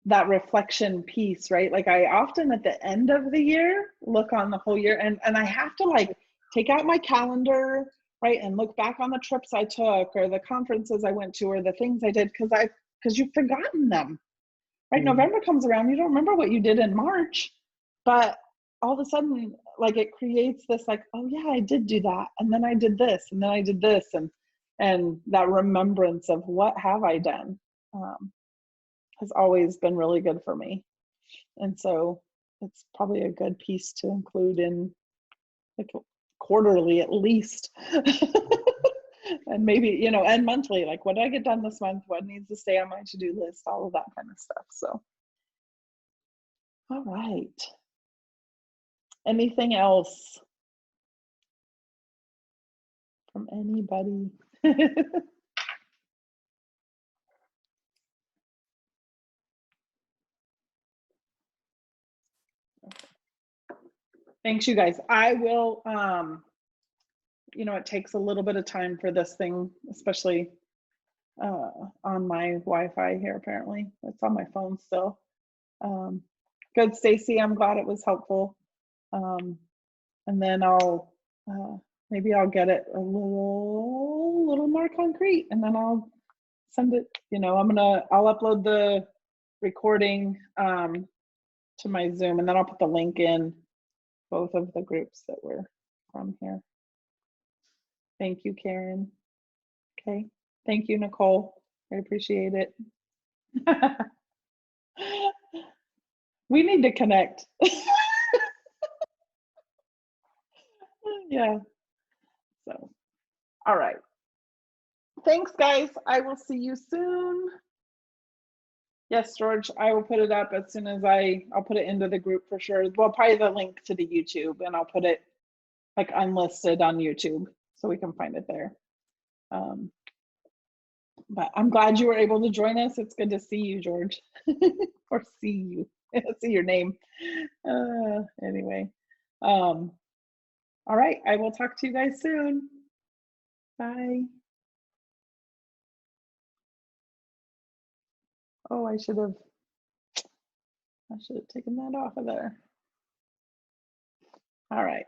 that reflection piece, right? Like I often at the end of the year look on the whole year, and I have to like take out my calendar, right, and look back on the trips I took or the conferences I went to or the things I did, because you've forgotten them, right? November comes around, you don't remember what you did in March, but all of a sudden, like it creates this like, oh yeah, I did do that, and then I did this, and then I did this, and that remembrance of what have I done has always been really good for me. And so it's probably a good piece to include in like quarterly at least. And maybe, you know, and monthly, like what did I get done this month? What needs to stay on my to-do list? All of that kind of stuff. So, all right. Anything else from anybody? Thanks, you guys. I will, you know, it takes a little bit of time for this thing, especially on my Wi-Fi here, apparently. It's on my phone still. Good, Stacy, I'm glad it was helpful. And then I'll, maybe I'll get it a little more concrete, and then I'll send it, you know, I'll upload the recording to my Zoom, and then I'll put the link in both of the groups that we're from here. Thank you, Karen. Okay. Thank you, Nicole. I appreciate it. We need to connect. Yeah. So, all right. Thanks, guys. I will see you soon. Yes, George, I will put it up as soon as I'll put it into the group for sure. Well, probably the link to the YouTube, and I'll put it like unlisted on YouTube so we can find it there. But I'm glad you were able to join us. It's good to see you, George, or see you, see your name. Anyway, all right, I will talk to you guys soon. Bye. Oh, I should have I should have taken that off of there. All right.